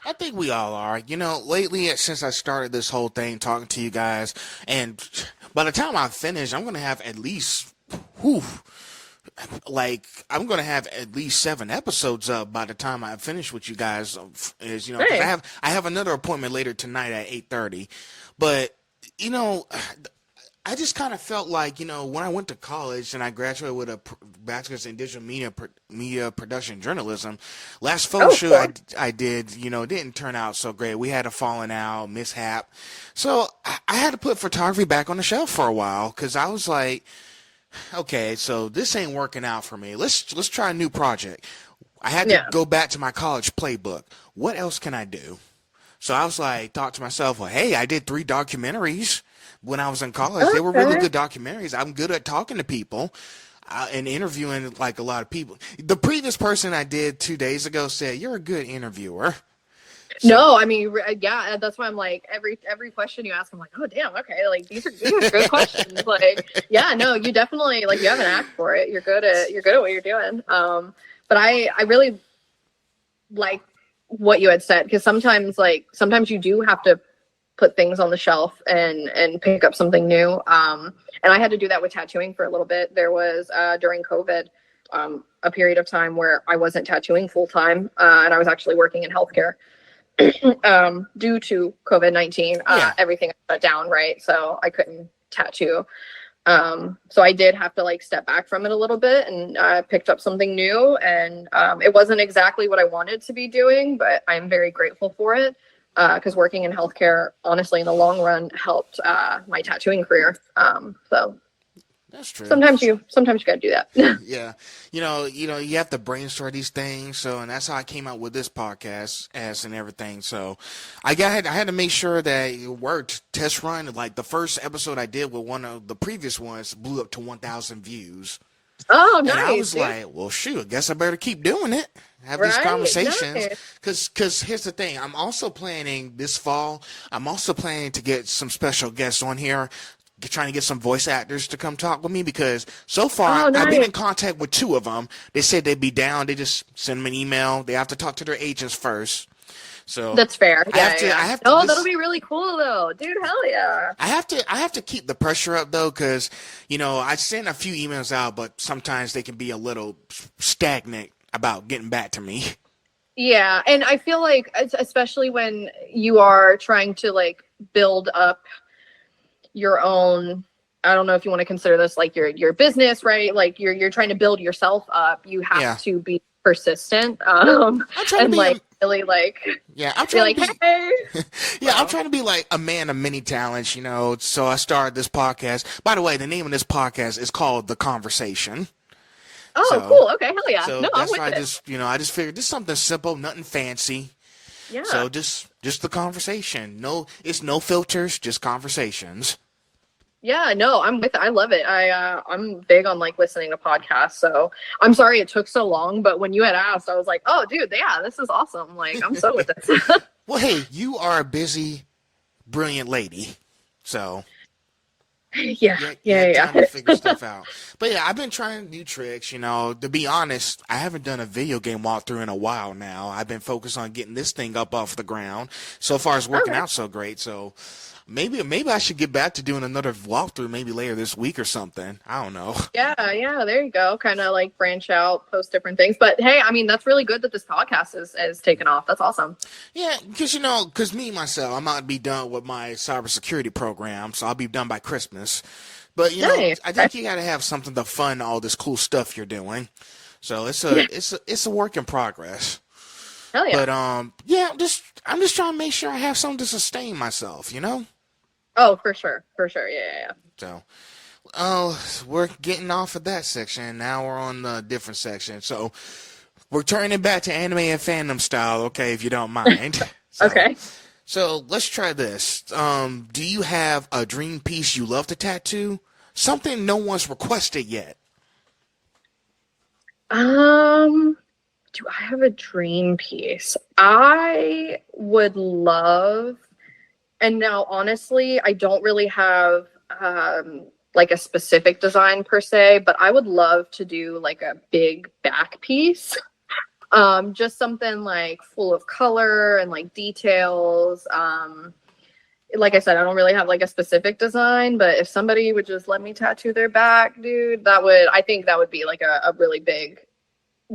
I think we all are. You know, lately, since I started this whole thing talking to you guys, and by the time I finish, I'm going to have at least, whew, like, I'm going to have at least 7 episodes up by the time I finish with you guys. Is, you know, 'cause Hey. I have another appointment later tonight at 8:30. But, you know, I just kind of felt like, you know, when I went to college and I graduated with a bachelor's in digital media production journalism, last photo Oh, shoot cool. I did, you know, didn't turn out so great. We had a falling out, mishap. So I had to put photography back on the shelf for a while because I was like, okay, so this ain't working out for me. Let's try a new project. I had to Yeah. go back to my college playbook. What else can I do? So I was like, thought to myself, well, hey, I did 3 documentaries when I was in college. They were really Okay. good documentaries. I'm good at talking to people and interviewing like a lot of people. The previous person I did 2 days ago said, you're a good interviewer. So No, I mean, yeah, that's why I'm like every question you ask, I'm like, oh damn, okay, like these are good questions. Like, yeah, no, you definitely like you have an act for it. You're good at what you're doing. But I really like what you had said because sometimes you do have to put things on the shelf and pick up something new. And I had to do that with tattooing for a little bit. There was during COVID a period of time where I wasn't tattooing full time, and I was actually working in healthcare. Due to COVID-19, yeah, everything shut down, right? So I couldn't tattoo. So I did have to like step back from it a little bit and picked up something new. And it wasn't exactly what I wanted to be doing, but I'm very grateful for it because working in healthcare, honestly, in the long run, helped my tattooing career. So that's true. sometimes you got to do that. Yeah, you have to brainstorm these things. So, and that's how I came out with this podcast, as and everything. So, I had to make sure that it worked. Test run, like the first episode I did with one of the previous ones, blew up to 1,000 views, Oh, and I nice, was dude. like, well, shoot, I guess I better keep doing it. Have these Right? conversations, Nice. cause here's the thing. I'm also planning this fall. I'm also planning to get some special guests on here trying to get some voice actors to come talk with me because so far Oh, I've been nice. in contact with 2 of them. They said they'd be down. They just send them an email. They have to talk to their agents first. So That's fair. Yeah, yeah, I yeah. have to Oh, that'll listen. be really cool though. Dude, hell yeah. I have to keep the pressure up though, because I send a few emails out, but sometimes they can be a little stagnant about getting back to me. Yeah, and I feel like especially when you are trying to like build up your own, I don't know if you want to consider this like your business, right? Like you're trying to build yourself up. You have Yeah, to be persistent I'm trying to and be like really like yeah, I'm be trying to like, be "Hey." yeah, I'm So, trying to be like a man of many talents. So I started this podcast. By the way, the name of this podcast is called The Conversation. oh, So cool. Okay, hell yeah. so No, I'm that's with why it. I just figured this is something simple, nothing fancy. Yeah. So just the conversation. No, it's no filters, just conversations. Yeah, no, I'm with it. I love it. I'm big on like listening to podcasts. So I'm sorry it took so long, but when you had asked, I was like, oh dude, yeah, this is awesome. Like I'm so with this. Well, hey, you are a busy, brilliant lady. So Yeah, you yeah, had yeah. time to figure stuff out. But yeah, I've been trying new tricks. To be honest, I haven't done a video game walkthrough in a while now. I've been focused on getting this thing up off the ground. So far, it's working Okay. out so great. So maybe I should get back to doing another walkthrough maybe later this week or something. I don't know. Yeah, yeah, there you go. Kind of like branch out, post different things. But hey, I mean, that's really good that this podcast is taken off. That's awesome. Yeah, because me myself, I might be done with my cybersecurity program, so I'll be done by Christmas. But Nice. I Okay. think you got to have something to fund all this cool stuff you're doing. So Yeah. it's a work in progress. Hell yeah. But yeah, I'm just trying to make sure I have something to sustain myself. Oh, for sure. For sure. Yeah, yeah, So, oh, we're getting off of that section. Now we're on a different section. So we're turning back to anime and fandom style, okay, if you don't mind. yeah. So, Okay. so let's try this. Do you have a dream piece you love to tattoo? Something no one's requested yet. Do I have a dream piece? I would love, and now honestly, I don't really have like a specific design per se, but I would love to do like a big back piece. Just something like full of color and like details. Like I said, I don't really have like a specific design, but if somebody would just let me tattoo their back, dude, I think that would be like a really big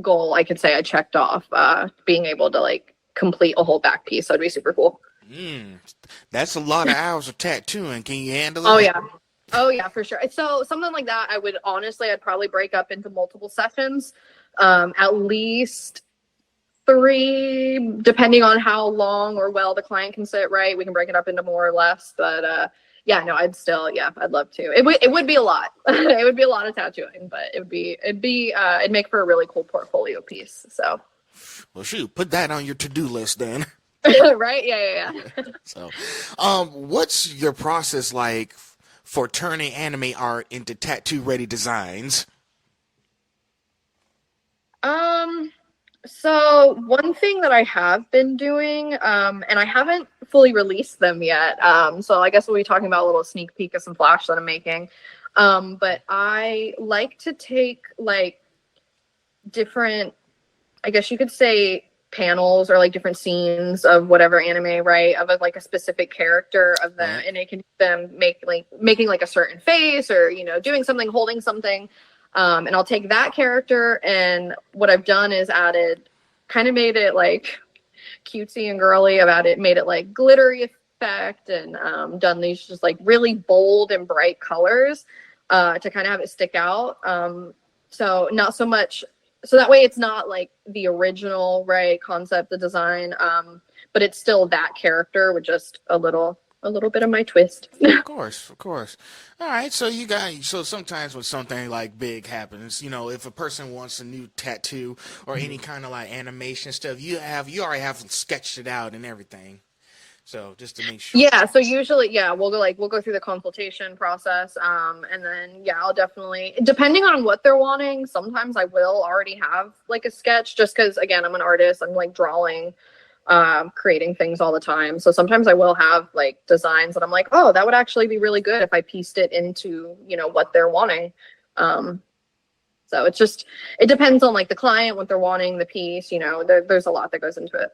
goal. I could say I checked off, being able to like complete a whole back piece. That'd be super cool. That's a lot of hours of tattooing. Can you handle Oh it? yeah. Oh yeah, for sure. So something like that, I'd probably break up into multiple sessions, at least 3, depending on how long or well the client can sit. Right, we can break it up into more or less, but yeah, no, I'd love to. It would be a lot. It would be a lot of tattooing, but it'd make for a really cool portfolio piece. So, Well, shoot, put that on your to-do list then. right? Yeah. So, what's your process like for turning anime art into tattoo-ready designs? Um, so one thing that I have been doing, and I haven't fully released them yet. So I guess we'll be talking about a little sneak peek of some flash that I'm making. But I like to take like different, I guess you could say, panels or like different scenes of whatever anime, right? Of like a specific character of them, Right. and it can them making like a certain face, or doing something, holding something. And I'll take that character, and what I've done is kind of made it like cutesy and girly. Made it like glittery effect, and done these just like really bold and bright colors to kind of have it stick out. So not so much, so that way it's not like the original, right, concept, the design, but it's still that character with just a little bit of my twist. Of course, of course. All right, so sometimes when something like big happens, if a person wants a new tattoo or any kind of like animation stuff, you already have sketched it out and everything. So just to make sure. Yeah, so usually, yeah, we'll go through the consultation process, and then yeah, I'll definitely, depending on what they're wanting, sometimes I will already have like a sketch, just because again, I'm an artist, I'm like drawing, creating things all the time. So sometimes I will have like designs that I'm like, oh, that would actually be really good if I pieced it into, what they're wanting. So it depends on like the client, what they're wanting, the piece, there's a lot that goes into it.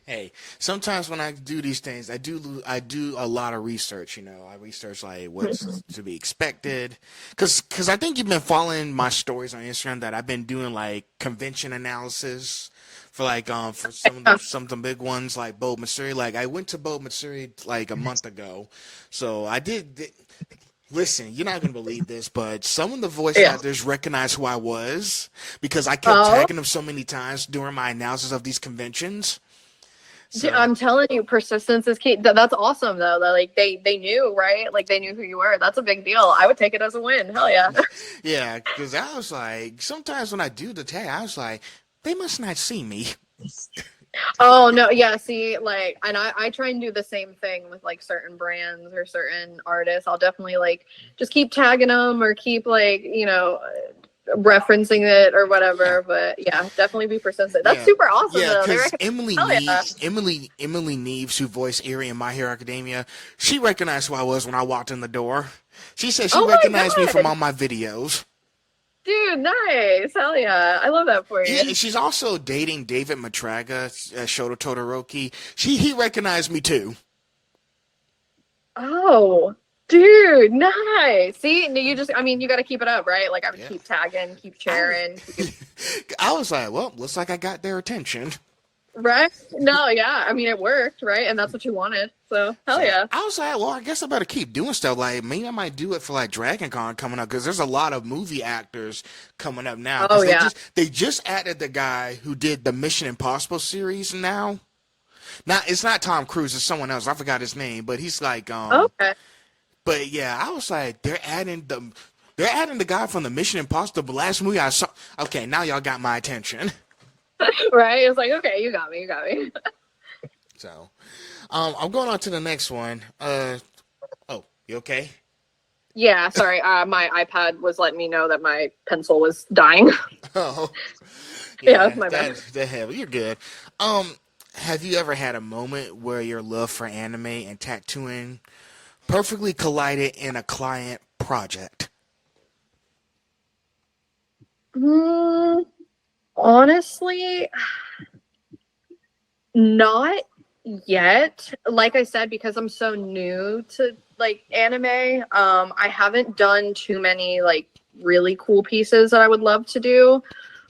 Hey, sometimes when I do these things, I do a lot of research. I research like what's to be expected, because I think you've been following my stories on Instagram that I've been doing like convention analysis for like for some of the big ones like Bold Missouri. Like I went to Bold Missouri like a month ago, so I did. Listen, you're not gonna believe this, but some of the voice Yeah. actors recognized who I was because I kept Oh, tagging them so many times during my analysis of these conventions. So I'm telling you, persistence is key. That's awesome though. That like they knew, right? Like they knew who you were. That's a big deal. I would take it as a win. Hell yeah. yeah, because I was like, sometimes when I do the tag, I was like, they must not see me. Oh no, yeah. See, like, and I try and do the same thing with like certain brands or certain artists. I'll definitely like just keep tagging them or keep like referencing it or Yeah, whatever. But yeah, definitely be persistent. That's yeah, super awesome yeah. though. They Because recognize. Hell yeah. Emily Neves, who voiced Erie in My Hero Academia, she recognized who I was when I walked in the door. She said she Oh my recognized me from god, all my videos. dude, nice. Hell yeah, I love that for Yeah, you. she's also dating David Matraga, Shoto Todoroki. He recognized me too. Oh, dude, nice. See, you just, I mean, you got to keep it up, right? Like, I would Yeah, keep tagging, keep I was, sharing, I was like, well, looks like I got their attention. right? No, yeah. I mean, it worked, right? And that's what you wanted. So, hell So yeah. I was like, well, I guess I better keep doing stuff. Like maybe I might do it for like Dragon Con coming up because there's a lot of movie actors coming up now Oh, because yeah. they just added the guy who did the Mission Impossible series now. Now it's not Tom Cruise, it's someone else. I forgot his name, but he's like Okay. but yeah, I was like they're adding the guy from the Mission Impossible the last movie I saw. Okay, now y'all got my attention. Right? It's like, okay, you got me, you got me. So I'm going on to the next one. Oh, you okay? Yeah, sorry. My iPad was letting me know that my pencil was dying. Oh, Yeah, yeah, my bad. that's the hell. You're good. Have you ever had a moment where your love for anime and tattooing perfectly collided in a client project? Mm, honestly, not yet. Like I said, because I'm so new to like anime, I haven't done too many like really cool pieces that I would love to do.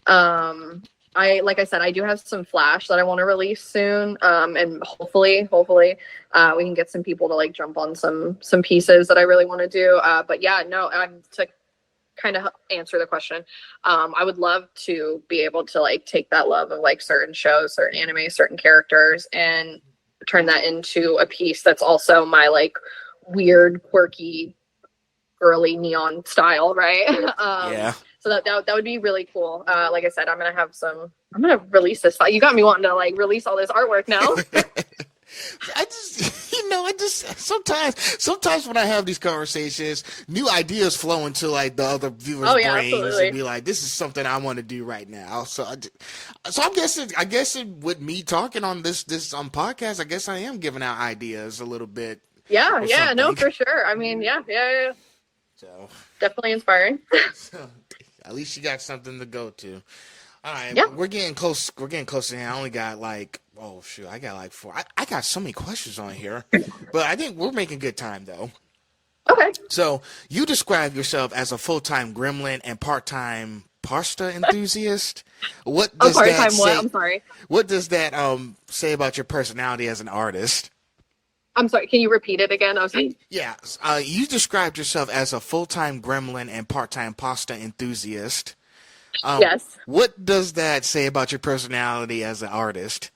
Like I said, I do have some flash that I want to release soon. And hopefully, we can get some people to like jump on some pieces that I really want to do. But yeah, no, I'm to kind of answer the question. I would love to be able to like take that love of like certain shows, certain anime, certain characters, and turn that into a piece that's also my like weird, quirky, girly neon style, right? Yeah. So that would be really cool. Like I said, I'm gonna release this. You got me wanting to like release all this artwork now. I just, I just sometimes when I have these conversations, new ideas flow into like the other viewers' Oh yeah, brains and absolutely. be like, "This is something I want to do right now." So I'm guessing with me talking on this podcast, I guess I am giving out ideas a little bit Yeah, or yeah, no, something. for sure. I mean, yeah. So, Definitely inspiring. so at least you got something to go to. All right, Yeah. we're getting close. We're getting close to here. I only got like, oh shoot, I got like four. I got so many questions on here, but I think we're making good time though. Okay. So you describe yourself as a full-time gremlin and part-time pasta enthusiast. What A does that part-time what? say? I'm sorry. What does that say about your personality as an artist? I'm sorry. Can you repeat it again? I was like, Yeah, you described yourself as a full-time gremlin and part-time pasta enthusiast. yes. What does that say about your personality as an artist?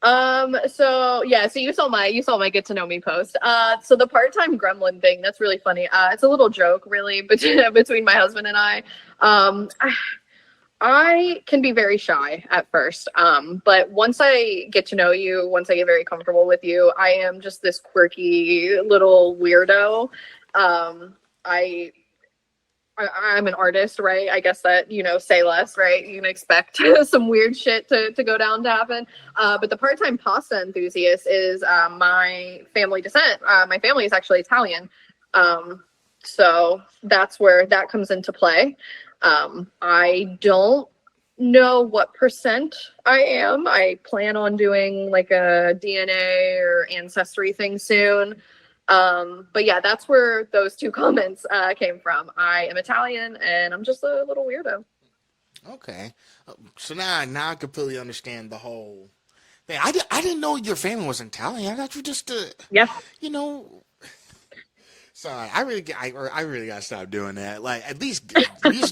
So yeah, so you saw my get to know me post. So the part-time gremlin thing, that's really funny. It's a little joke really between my husband and I. I can be very shy at first. But once I get to know you, once I get very comfortable with you, I am just this quirky little weirdo. I I'm an artist, right? I guess that, say less, right? You can expect some weird shit to go down to happen. But the part-time pasta enthusiast is my family descent. My family is actually Italian. So that's where that comes into play. I don't know what percent I am. I plan on doing like a DNA or ancestry thing soon. But yeah, that's where those two comments came from. I am Italian and I'm just a little weirdo. Okay, so now I completely understand the whole thing. I didn't know your family was Italian. I thought you just Yeah. you know. Sorry, I really gotta stop doing that. Like at least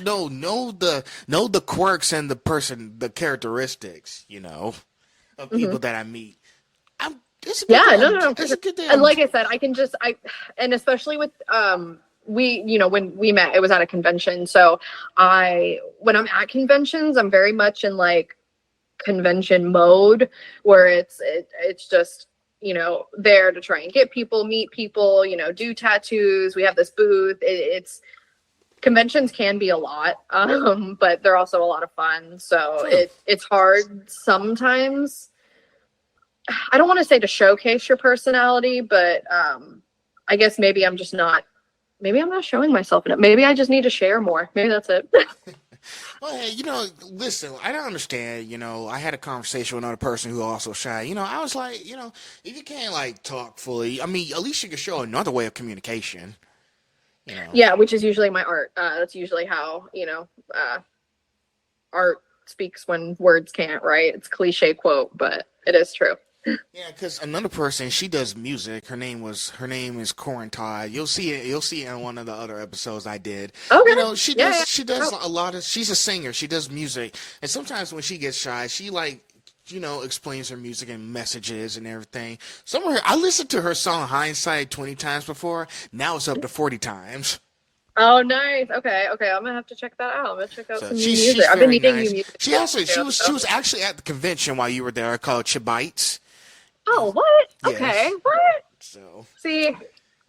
know the quirks and the characteristics, of Hmm. people that I meet. It's a good Yeah, no, thing. no, no, for It's a sure. good thing. And like I said, and especially with, when we met, it was at a convention. So when I'm at conventions, I'm very much in like convention mode where it's just, there to try and get people, meet people, do tattoos. We have this booth. It's conventions can be a lot, but they're also a lot of fun. So True. it's hard sometimes. I don't want to say to showcase your personality, but I guess maybe I'm not showing myself enough. Maybe I just need to share more. Maybe that's it. Well, hey, listen, I don't understand. I had a conversation with another person who also shy. I was like, if you can't like talk fully, I mean, at least you can show another way of communication. You know. Yeah, which is usually my art. That's usually how, art speaks when words can't, right? It's a cliche quote, but it is true. Yeah, because another person, she does music. Her name is Corin Todd. You'll see it. You'll see it in one of the other episodes I did. Okay. She Yeah, does. She does yeah. a lot of. She's a singer. She does music, and sometimes when she gets shy, she like. Explains her music and messages and everything. I listened to her song "Hindsight" 20 times before. Now it's up to 40 times. Oh, nice. Okay, okay. I'm gonna have to check that out. I'm gonna check out So some new she's music. she's I've been very needing new nice. music She also too. she was actually at the convention while you were there called Chibites. Oh, what? Okay, Yes. what? So See,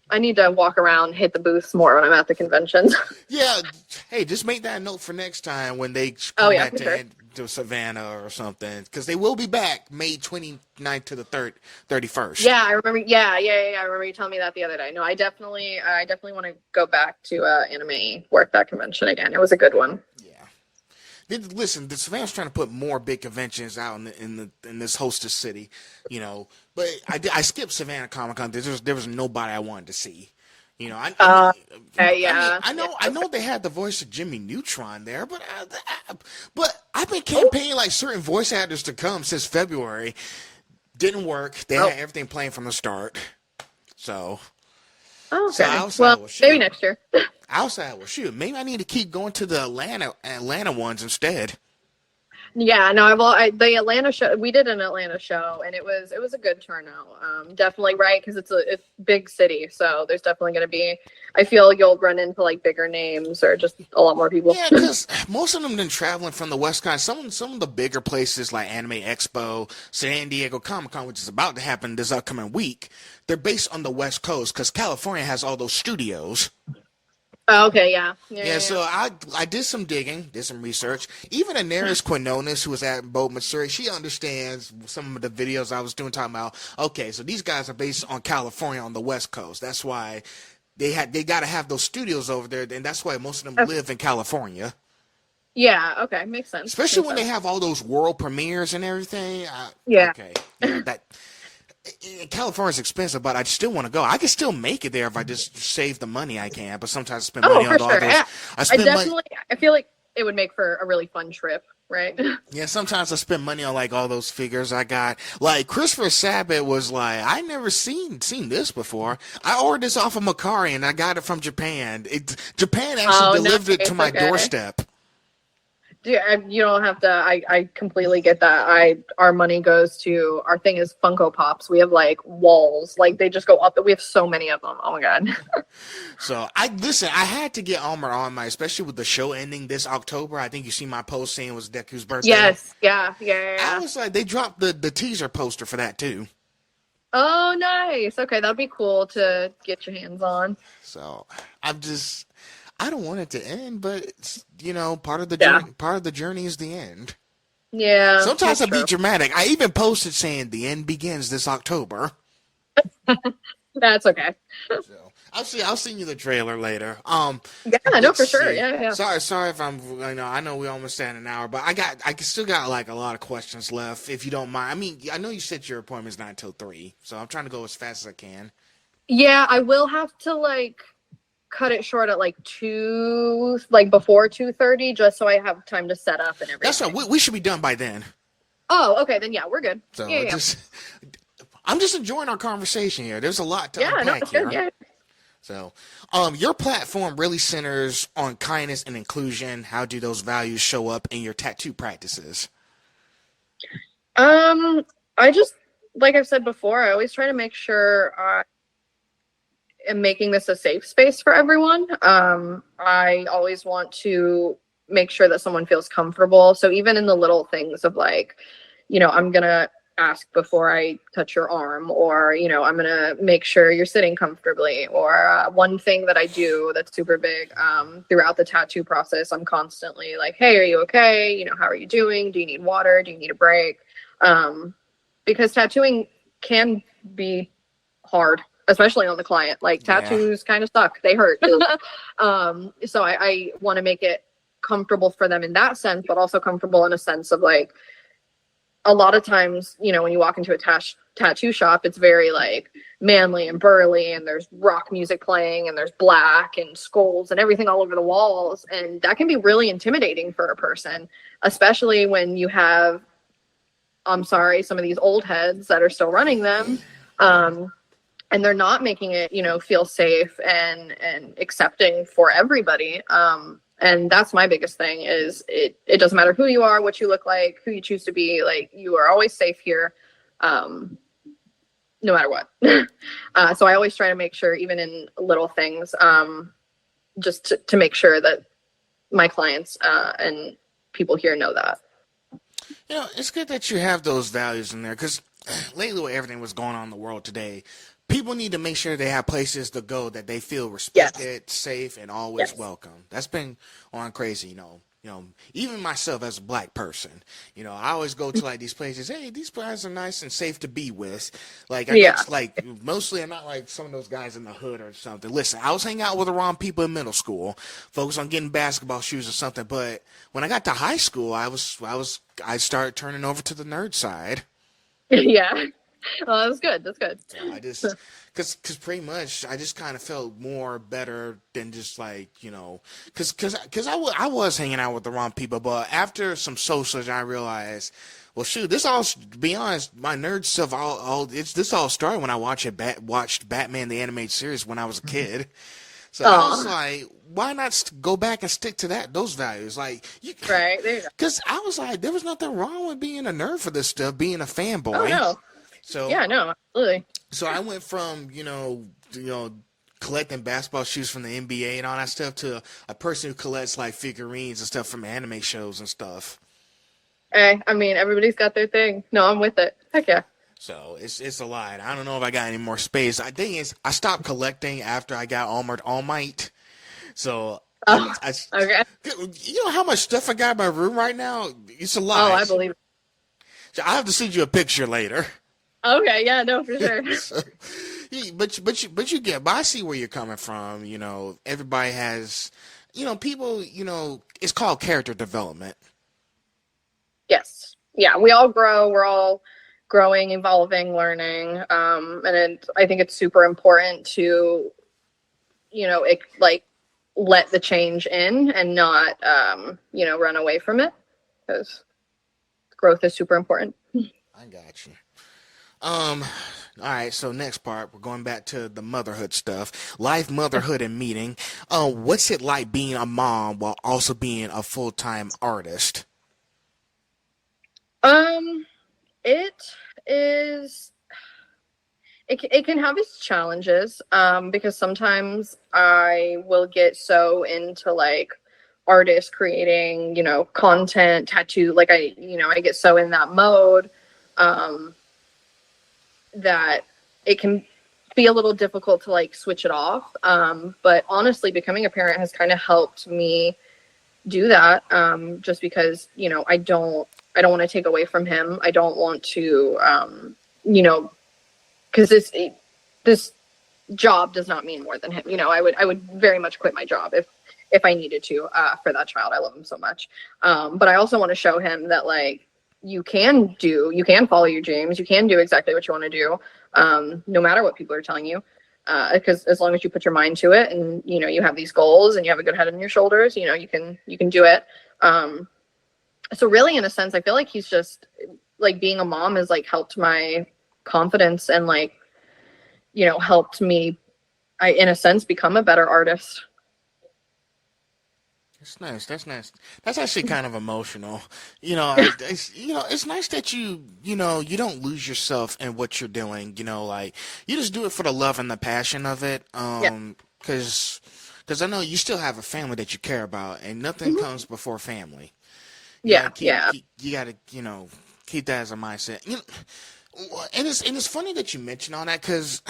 I need to walk around, hit the booths more when I'm at the conventions. yeah, hey, just make that note for next time when they Oh come yeah, back for sure. to Savannah or something, because they will be back May 29th to the 31st. Yeah, I remember. Yeah. I remember you telling me that the other day. No, I definitely want to go back to anime work that convention again. It was a good one. Yeah. Listen, the Savannah's trying to put more big conventions out in this hostess city, But I skipped Savannah Comic Con. There was nobody I wanted to see. Uh, I yeah, yeah. know they had the voice of Jimmy Neutron there, but I've been Oh, campaigning like certain voice actors to come since February. Didn't work. They oh, had everything playing from the start. So, so okay. I was like, Well, well, maybe shoot. next year. I was like, well, shoot. Maybe I need to keep going to the Atlanta ones instead. Yeah, no, the Atlanta show, we did an Atlanta show, and it was a good turnout. Definitely, right, because it's big city, so there's definitely going to be. I feel you'll run into like bigger names or just a lot more people. Yeah, because most of them been traveling from the West Coast. Some of the bigger places like Anime Expo, San Diego Comic Con, which is about to happen this upcoming week, they're based on the West Coast because California has all those studios. Oh, okay, yeah, yeah, Yeah, yeah, so yeah. I did some digging, did some research. Even Anaris Quinones, who was at Boat Missouri, she understands some of the videos I was doing talking about. Okay, so these guys are based on California on the West Coast. That's why they got to have those studios over there, and that's why most of them Okay. live in California. Yeah, okay, makes sense. Especially Makes when they sense. have all those world premieres and everything. Yeah. Okay, yeah, that California's expensive, but I still want to go. I can still make it there if I just save the money I can. But sometimes I spend Oh, money for on all sure. those. Yeah, I I spend money. definitely. I feel like it would make for a really fun trip, right? Yeah, sometimes I spend money on like all those figures I got. Like Christopher Sabat was like, I never seen this before. I ordered this off of Macari and I got it from Japan. Japan actually Oh, delivered it to nice. my Okay. doorstep. Dude, you don't have to. I completely get that. Our money goes to our thing is Funko Pops. We have like walls, like they just go up. We have so many of them. Oh my god. So I listen. I had to get Armor on my, especially with the show ending this October. I think you see my post saying it was Deku's birthday. Yes. Yeah. Yeah. Yeah. I Yeah. was like, they dropped the teaser poster for that too. Oh, nice. Okay, that'd be cool to get your hands on. So I'm just, I don't want it to end, but it's, you know, part of the Yeah. journey. Part of the journey is the end. Yeah, Sometimes that's I be true. dramatic. I even posted saying the end begins this October. That's okay. So I'll send you the trailer later. Yeah, no, Let's for sure. see. Yeah, yeah. Sorry if I'm. I know we almost at an hour, but I still got like a lot of questions left. If you don't mind, I mean, I know you said your appointment's not until 3, so I'm trying to go as fast as I can. Yeah, I will have to like cut it short at like 2, like before 2:30, just so I have time to set up and That's right. everything. We should be done by then. Oh, okay, then yeah, we're good. So Yeah, it yeah. just, I'm just enjoying our conversation here. There's a lot to Yeah, no, unpack it's good. here. Yeah. So, your platform really centers on kindness and inclusion. How do those values show up in your tattoo practices? I just like I've said before, I always try to make sure I am making this a safe space for everyone. I always want to make sure that someone feels comfortable. So even in the little things of like, I'm gonna ask before I touch your arm, or I'm gonna make sure you're sitting comfortably. Or one thing that I do that's super big throughout the tattoo process, I'm constantly like, "Hey, are you okay? How are you doing? Do you need water? Do you need a break?" Because tattooing can be hard, especially on the client. Like Yeah. tattoos kind of suck; they hurt. So I want to make it comfortable for them in that sense, but also comfortable in a sense of like a lot of times, when you walk into a tattoo shop, it's very like manly and burly, and there's rock music playing, and there's black and skulls and everything all over the walls. And that can be really intimidating for a person, especially when you have, I'm sorry, some of these old heads that are still running them. And they're not making it, feel safe and accepting for everybody. And that's my biggest thing is it doesn't matter who you are, what you look like, who you choose to be, like you are always safe here, no matter what. So I always try to make sure, even in little things, just to make sure that my clients and people here know that. It's good that you have those values in there because lately, with everything that's going on in the world today, people need to make sure they have places to go that they feel Yes. respected, safe, and always Yes. welcome. That's been on crazy, even myself as a black person, I always go to like these places. Hey, these guys are nice and safe to be with. Like I Yeah. guess like mostly I'm not like some of those guys in the hood or something. Listen, I was hanging out with the wrong people in middle school, focused on getting basketball shoes or something. But when I got to high school, I started turning over to the nerd side. Yeah. Well, that's good. That's good. So I just, cause pretty much I just kind of felt more better than just like, I was hanging out with the wrong people, but after some socials, I realized, well, shoot, to be honest, my nerd stuff, this all started when I watched Batman, the animated series when I was a kid. So I was Oh, like, why not go back and stick to those values? Like, right. There you go. because I was like, there was nothing wrong with being a nerd for this stuff, being a Oh, fanboy. no. So, Yeah, no, absolutely. I went from collecting basketball shoes from the NBA and all that stuff to a person who collects like figurines and stuff from anime shows and stuff. Hey, I mean, everybody's got their thing. No, I'm with it. Heck yeah. So it's a lot. I don't know if I got any more space. I think is I stopped collecting after I got Armored All Might. So Oh, I okay. you know how much stuff I got in my room right now? It's a Oh, I lot. believe it. So I have to send you a picture later. Okay, yeah, no, for sure. So, but you get. But I see where you're coming from. Everybody has. People. It's called character development. Yes. Yeah, we all grow. We're all growing, evolving, learning. I think it's super important to, let the change in and not, run away from it, because growth is super important. I got you. Um, all right. So next part, we're going back to the motherhood stuff. Life, motherhood, and meeting. What's it like being a mom while also being a full-time artist? Um, it is it can have its challenges, because sometimes I will get so into like artists creating, content, tattoo, like I get so in that mode, um, that it can be a little difficult to like switch it off. But honestly, becoming a parent has kind of helped me do that, just because, I don't want to take away from him. I don't want to, you know, because this job does not mean more than him. I would very much quit my job if I needed to, for that child. I love him so much. But I also want to show him that like you can follow your dreams. You can do exactly what you want to do, no matter what people are telling you. Because as long as you put your mind to it, and you have these goals and you have a good head on your shoulders, you can do it. So really, in a sense, I feel like he's just like being a mom has like helped my confidence and like helped me, in a sense, become a better artist. That's nice. That's nice. That's actually kind of emotional. It's nice that you don't lose yourself in what you're doing. Like you just do it for the love and the passion of it. Yeah. Because I know you still have a family that you care about, and nothing Mhm. comes before family. You gotta Yeah. keep, Yeah. keep you gotta keep that as a mindset. And it's funny that you mention all that because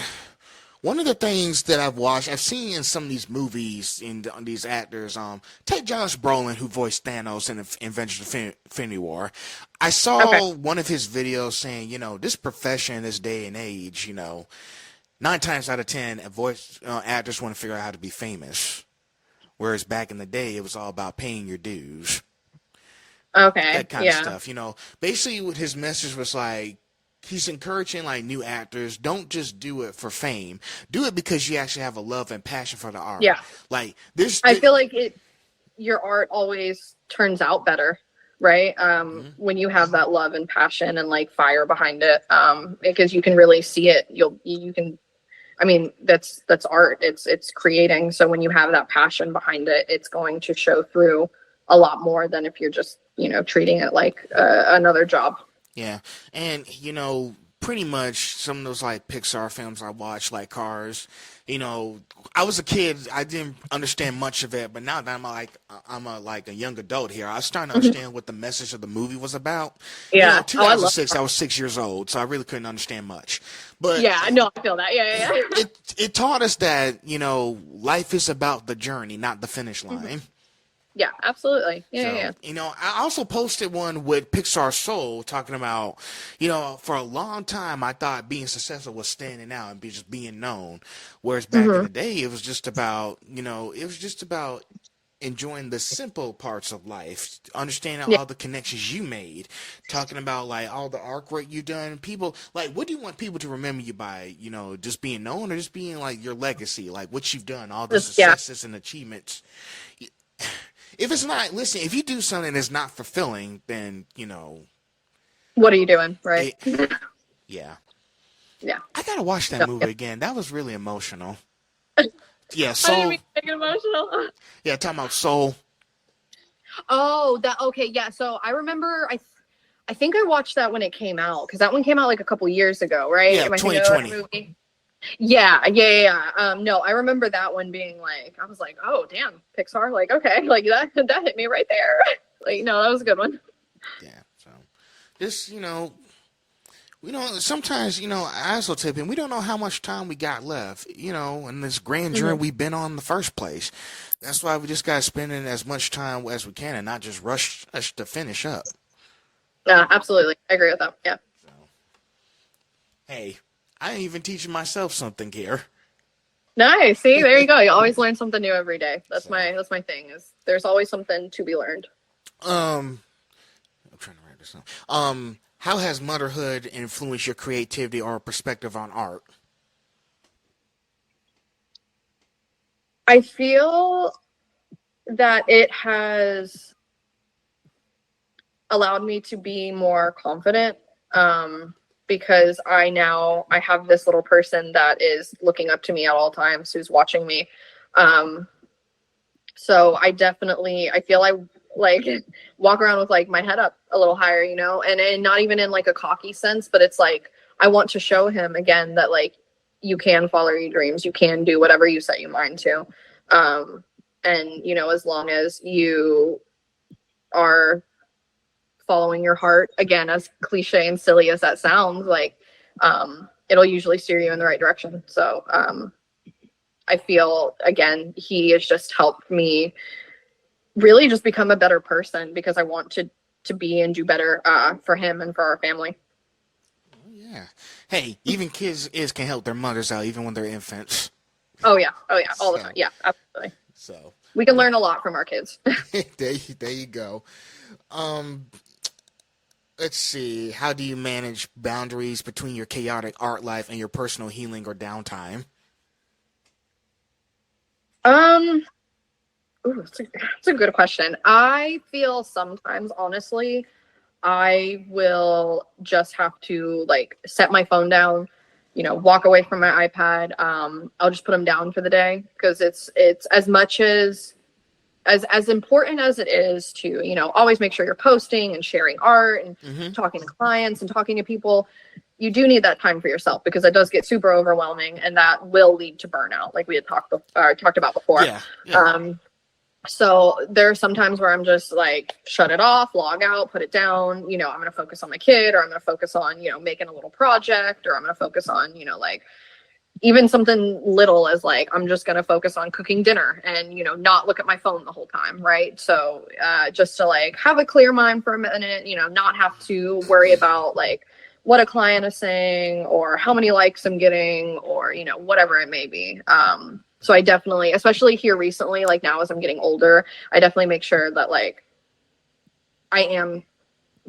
one of the things that I've seen in some of these movies on these actors, take Josh Brolin who voiced Thanos in Avengers Infinity War. I Okay. saw one of his videos saying, this profession, this day and age, 9 times out of 10, voice actors want to figure out how to be famous, whereas back in the day, it was all about paying your dues, Okay. that kind of Yeah. stuff. Basically, what his message was like. He's encouraging like new actors, don't just do it for fame. Do it because you actually have a love and passion for the art. Yeah. Like this, I feel like your art always turns out better, right? mhm. When you have that love and passion and like fire behind it, because you can really see it. You can. I mean, that's art. It's creating. So when you have that passion behind it, it's going to show through a lot more than if you're just treating it like another job. Yeah, and pretty much some of those like Pixar films I watched, like Cars. I was a kid, I didn't understand much of it, but now that I'm a young adult here, I was starting to Mhm. understand what the message of the movie was about. Yeah. Oh, I love. 2006, I was 6 years old, so I really couldn't understand much. But Yeah. No, I feel that. Yeah. Yeah. Yeah. it taught us that life is about the journey, not the finish Mhm. line. Yeah. Absolutely. Yeah. So, Yeah. I also posted one with Pixar Soul talking about, for a long time I thought being successful was standing out and just being known. Whereas Yeah. back in Hmm. the day, it was just about enjoying the simple parts of life, understanding Yeah. all the connections you made, talking about like all the artwork you done. People like, what do you want people to remember you by? Just being known, or just being like your legacy, like what you've done, all the Just yeah. successes and achievements. If it's not, listen, if you do something that's not fulfilling, then What are you doing? Right. it, yeah. Yeah. I gotta watch that No, movie again. That was really emotional. Yeah, I didn't Soul. mean to make it emotional. Yeah, talking about Soul. Oh, that okay, yeah. So I remember I think I watched that when it came out because that one came out like a couple years ago, right? Yeah, Am I thinking of the 2020. movie? Yeah. No, I remember that one being like, I was like, oh damn, Pixar, like okay, like that hit me right there. Like, no, that was a good one. Yeah, so just sometimes I also tip in. We don't know how much time we got left. In this grand journey Mm-hmm. we've been on in the first place. That's why we just got to spend in as much time as we can and not just rush to finish up. Yeah, absolutely, I agree with that. Yeah. So, hey, I ain't even teaching myself something here. Nice. See, there you go. You always learn something new every day. That's So, my thing. Is there's always something to be learned. um, I'm trying to write this down. How has motherhood influenced your creativity or perspective on art? I feel that it has allowed me to be more confident because I have this little person that is looking up to me at all times, who's watching me. Um, so I feel I like walk around with like my head up a little higher, and not even in like a cocky sense, but it's like I want to show him again that like you can follow your dreams, you can do whatever you set your mind to. And as long as you are following your heart, again, as cliche and silly as that sounds, like it'll usually steer you in the right direction. So I feel again he has just helped me really just become a better person because I want to be and do better for him and for our family. Yeah. Hey, even kids can help their mothers out even when they're infants. Oh yeah, all the So, time. Yeah, absolutely. so We can learn a lot from our kids. there you go. Um, let's see. How do you manage boundaries between your chaotic art life and your personal healing or downtime? um Ooh, that's a good question. I feel sometimes, honestly, I will just have to like set my phone down, walk away from my iPad. I'll just put them down for the day because it's as much as important as it is to, always make sure you're posting and sharing art and Mm-hmm. talking to clients and talking to people. You do need that time for yourself because it does get super overwhelming and that will lead to burnout, like we had talked about before. Yeah. Yeah. So there are some times where I'm just like, shut it off, log out, put it down. I'm going to focus on my kid, or I'm going to focus on, making a little project, or I'm going to focus on, like even something little as like, I'm just going to focus on cooking dinner and, not look at my phone the whole time. Right. So just to like have a clear mind for a minute, not have to worry about like what a client is saying or how many likes I'm getting or, whatever it may be. So I definitely, especially here recently, like now as I'm getting older, I definitely make sure that like I am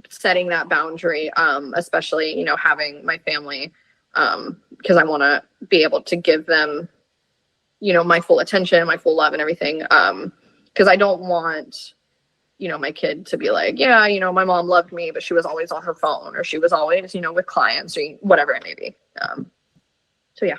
setting that boundary, especially, having my family, because I want to be able to give them, my full attention, my full love and everything. Because I don't want, my kid to be like, yeah, my mom loved me, but she was always on her phone or she was always, with clients or whatever it may be. So yeah.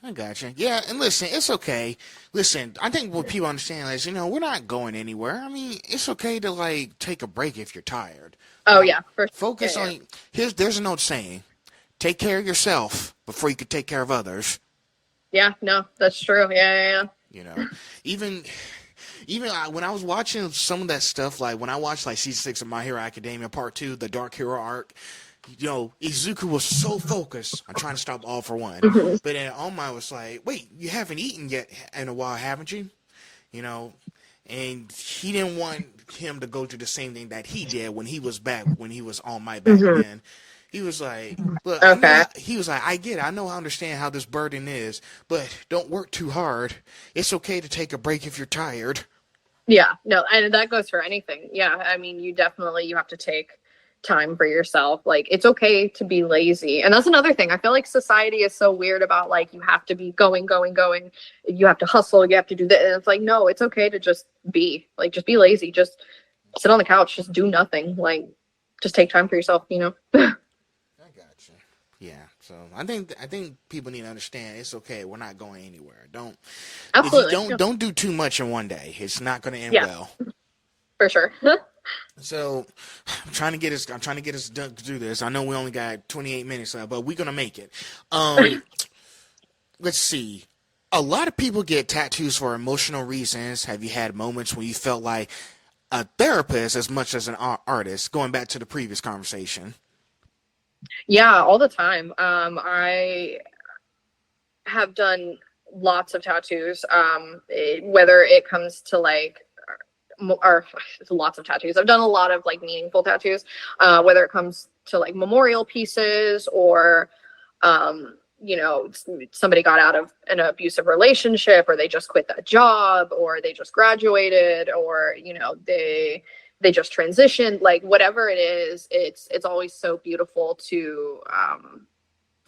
I gotcha. Yeah, and listen, it's okay. Listen, I think what people understand is, we're not going anywhere. I mean, it's okay to like take a break if you're tired. Oh Like, yeah, for sure. focus Yeah, on. There's an old saying: take care of yourself before you can take care of others. yeah, no, that's true. Yeah. You know, even when I was watching some of that stuff, like when I watched like season 6 of My Hero Academia Part 2, the Dark Hero arc, Izuku was so focused on trying to stop All for One, Mhm. but then All was like, "Wait, you haven't eaten yet in a while, haven't you?" You know, and he didn't want him to go through the same thing that he did when he was All Might back Mhm. then. He was like, "Look, I know." Okay. He was like, "I get it. I understand how this burden is, but don't work too hard. It's okay to take a break if you're tired." Yeah, no, and that goes for anything. Yeah, I mean, you have to take time for yourself. Like, it's okay to be lazy. And that's another thing. I feel like society is so weird about like you have to be going, going, going. You have to hustle, you have to do that. And it's like, no, it's okay to just be. Like just be lazy. Just sit on the couch, just do nothing. Like just take time for yourself. I got you. Yeah, So I think people need to understand it's okay. We're not going anywhere. Don't if you Absolutely. don't Yeah. don't do too much in one day. It's not going to end Yeah, well. for sure. So I'm trying to get us done to do this. I know we only got 28 minutes left, but we're gonna make it. Um, let's see. A lot of people get tattoos for emotional reasons. Have you had moments when you felt like a therapist as much as an artist? Going back to the previous conversation. Yeah, all the time. I have done lots of tattoos. Whether it comes to like, or lots of tattoos. I've done a lot of like meaningful tattoos. Whether it comes to like memorial pieces or, somebody got out of an abusive relationship, or they just quit that job, or they just graduated, or they just transitioned. Like whatever it is, it's always so beautiful to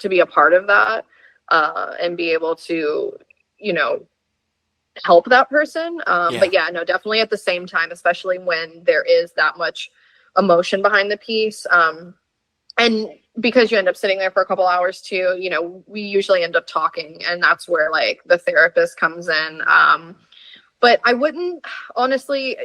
be a part of that, and be able to, you know, help that person. Yeah, But yeah, no, definitely at the same time, especially when there is that much emotion behind the piece. And because you end up sitting there for a couple hours too, we usually end up talking, and that's where like the therapist comes in. But honestly,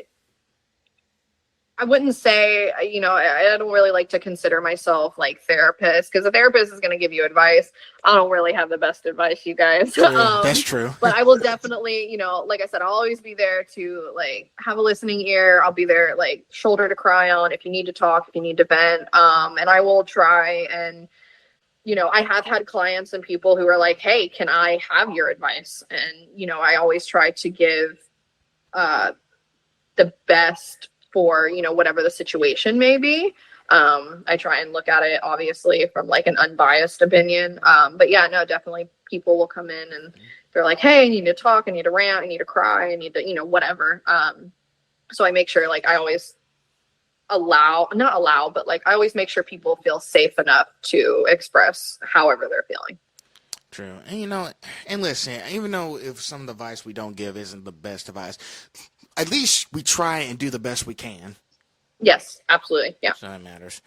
I wouldn't say, I don't really like to consider myself like therapist, because a therapist is going to give you advice. I don't really have the best advice, you guys. true. That's true. But I will definitely, like I said, I'll always be there to like have a listening ear. I'll be there like shoulder to cry on if you need to talk, if you need to vent. And I will try and, I have had clients and people who are like, hey, can I have your advice? And, I always try to give the best for, whatever the situation may be. I try and look at it obviously from like an unbiased opinion. But yeah, no, definitely people will come in and they're like, hey, I need to talk, I need to rant, I need to cry, I need to, whatever. So I make sure like I always not allow, but like I always make sure people feel safe enough to express however they're feeling. True. And listen, even though if some of the advice we don't give isn't the best advice, at least we try and do the best we can. Yes, absolutely. Yeah. So that matters.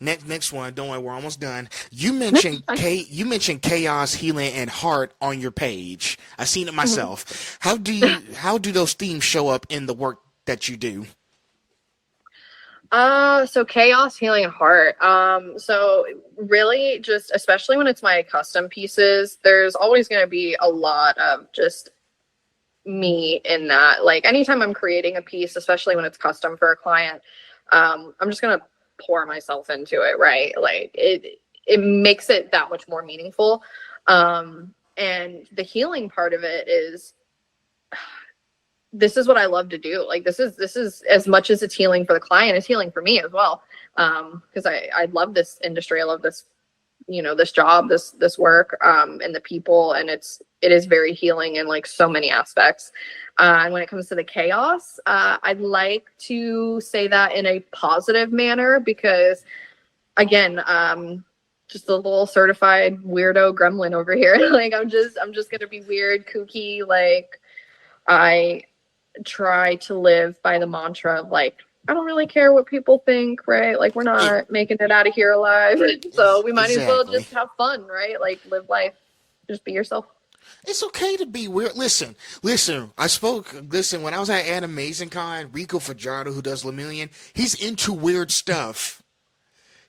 Next one. Don't worry, we're almost done. You mentioned chaos, healing, and heart on your page. I've seen it myself. How do those themes show up in the work that you do? So chaos, healing, and heart. So really just, especially when it's my custom pieces, there's always going to be a lot of just me in that. Like anytime I'm creating a piece, especially when it's custom for a client, I'm just going to pour myself into it. Right. Like it makes it that much more meaningful. And the healing part of it is, this is what I love to do. Like this is as much as it's healing for the client, it's healing for me as well. Because I love this industry. I love this, this job, this work, and the people, and it is very healing in like so many aspects. And when it comes to the chaos, I'd like to say that in a positive manner, because again, just a little certified weirdo gremlin over here. Like I'm just gonna be weird, kooky. Like I try to live by the mantra of like, I don't really care what people think, right? Like we're not making it out of here alive. So we might as well just have fun, right? Like live life, just be yourself. It's okay to be weird. Listen. Listen, when I was at Animazing Con, Rico Fajardo, who does Lemillion, he's into weird stuff.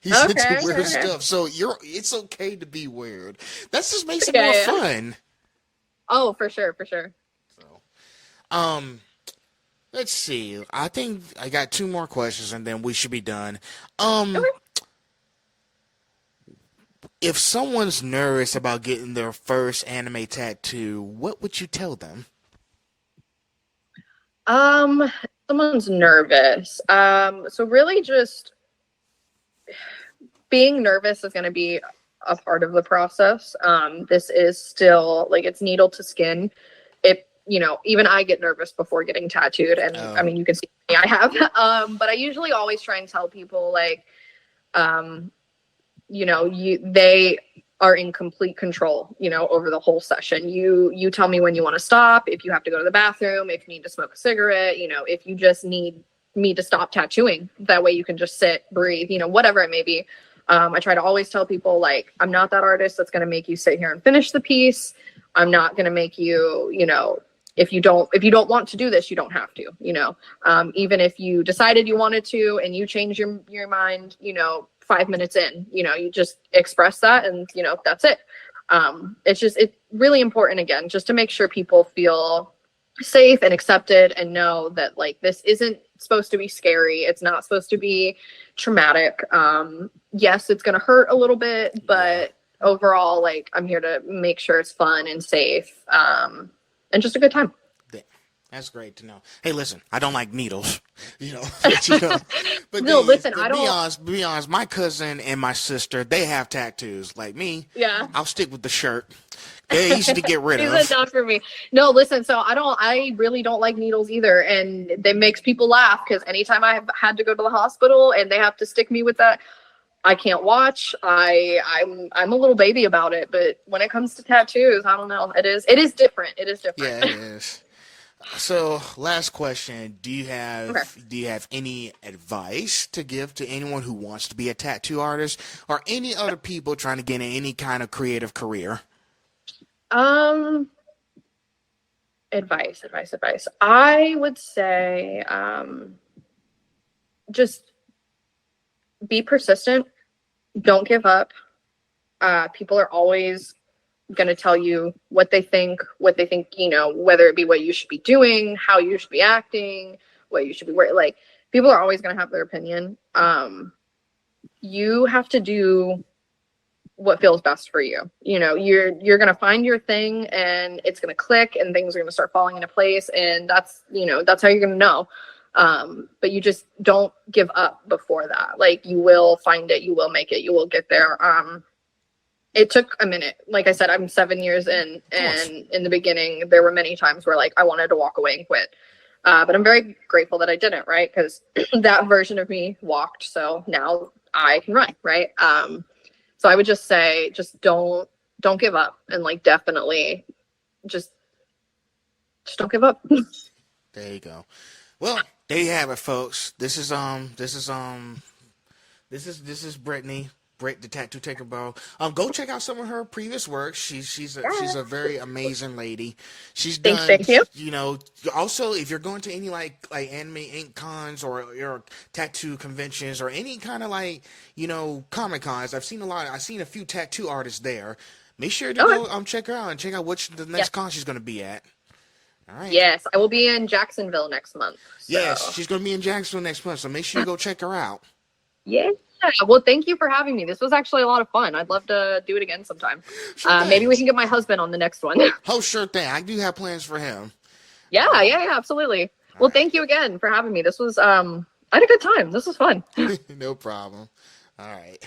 He's into weird stuff. So it's okay to be weird. That just makes it more fun. Oh, for sure, for sure. So, let's see. I think I got two more questions and then we should be done. Okay. If someone's nervous about getting their first anime tattoo, what would you tell them? Someone's nervous. So really just being nervous is going to be a part of the process. This is still like, it's needle to skin. Even I get nervous before getting tattooed, and I mean, you can see me, I have. But I usually always try and tell people like, they are in complete control, over the whole session. You tell me when you want to stop, if you have to go to the bathroom, if you need to smoke a cigarette, if you just need me to stop tattooing, that way you can just sit, breathe, whatever it may be. I try to always tell people, like, I'm not that artist that's going to make you sit here and finish the piece. I'm not going to make you, if you don't want to do this, you don't have to, even if you decided you wanted to and you change your mind, 5 minutes in, you just express that, and that's it. It's really important, again, just to make sure people feel safe and accepted and know that, like, this isn't supposed to be scary. It's not supposed to be traumatic. Yes, it's going to hurt a little bit, but overall, like, I'm here to make sure it's fun and safe, and just a good time. That's great to know. Hey, listen, I don't like needles, but No, listen, I don't. Be honest, my cousin and my sister, they have tattoos. Like me, Yeah. I'll stick with the shirt. They're easy to get rid of. That's not for me. No, listen, so I really don't like needles either. And it makes people laugh, because anytime I've had to go to the hospital and they have to stick me with that, I can't watch. I'm a little baby about it. But when it comes to tattoos, I don't know. It is different. It is different. Yeah, it is. So, last question: Do you have any advice to give to anyone who wants to be a tattoo artist, or any other people trying to get in any kind of creative career? Advice. I would say, just be persistent. Don't give up. People are always going to tell you what they think, whether it be what you should be doing, how you should be acting, what you should be wearing. Like, people are always going to have their opinion. You have to do what feels best for you. You're going to find your thing, and it's going to click, and things are going to start falling into place. And that's how you're going to know. But you just don't give up before that. Like, you will find it, you will make it, you will get there. It took a minute. Like I said, I'm 7 years in, and in the beginning, there were many times where, like, I wanted to walk away and quit. But I'm very grateful that I didn't, right? Because that version of me walked, so now I can run, right? So I would just say, just don't give up, and, like, definitely just don't give up. There you go. Well, there you have it, folks. This is Brittany. Britt, the Tattoo Taker Bro. Go check out some of her previous work. She's a very amazing lady. She's done. Thank you. Also, if you're going to any like anime ink cons or tattoo conventions or any kind of Comic Cons, I've seen a few tattoo artists there. Make sure to go check her out and check out which the next con she's going to be at. All right. Yes, I will be in Jacksonville next month. So. Yes, she's going to be in Jacksonville next month, so make sure you go check her out. Yeah. Well, thank you for having me. This was actually a lot of fun. I'd love to do it again sometime. Sure, maybe we can get my husband on the next one. Oh, sure thing. I do have plans for him. Yeah, absolutely. Well, thank you again for having me. This was, I had a good time. This was fun. No problem. All right.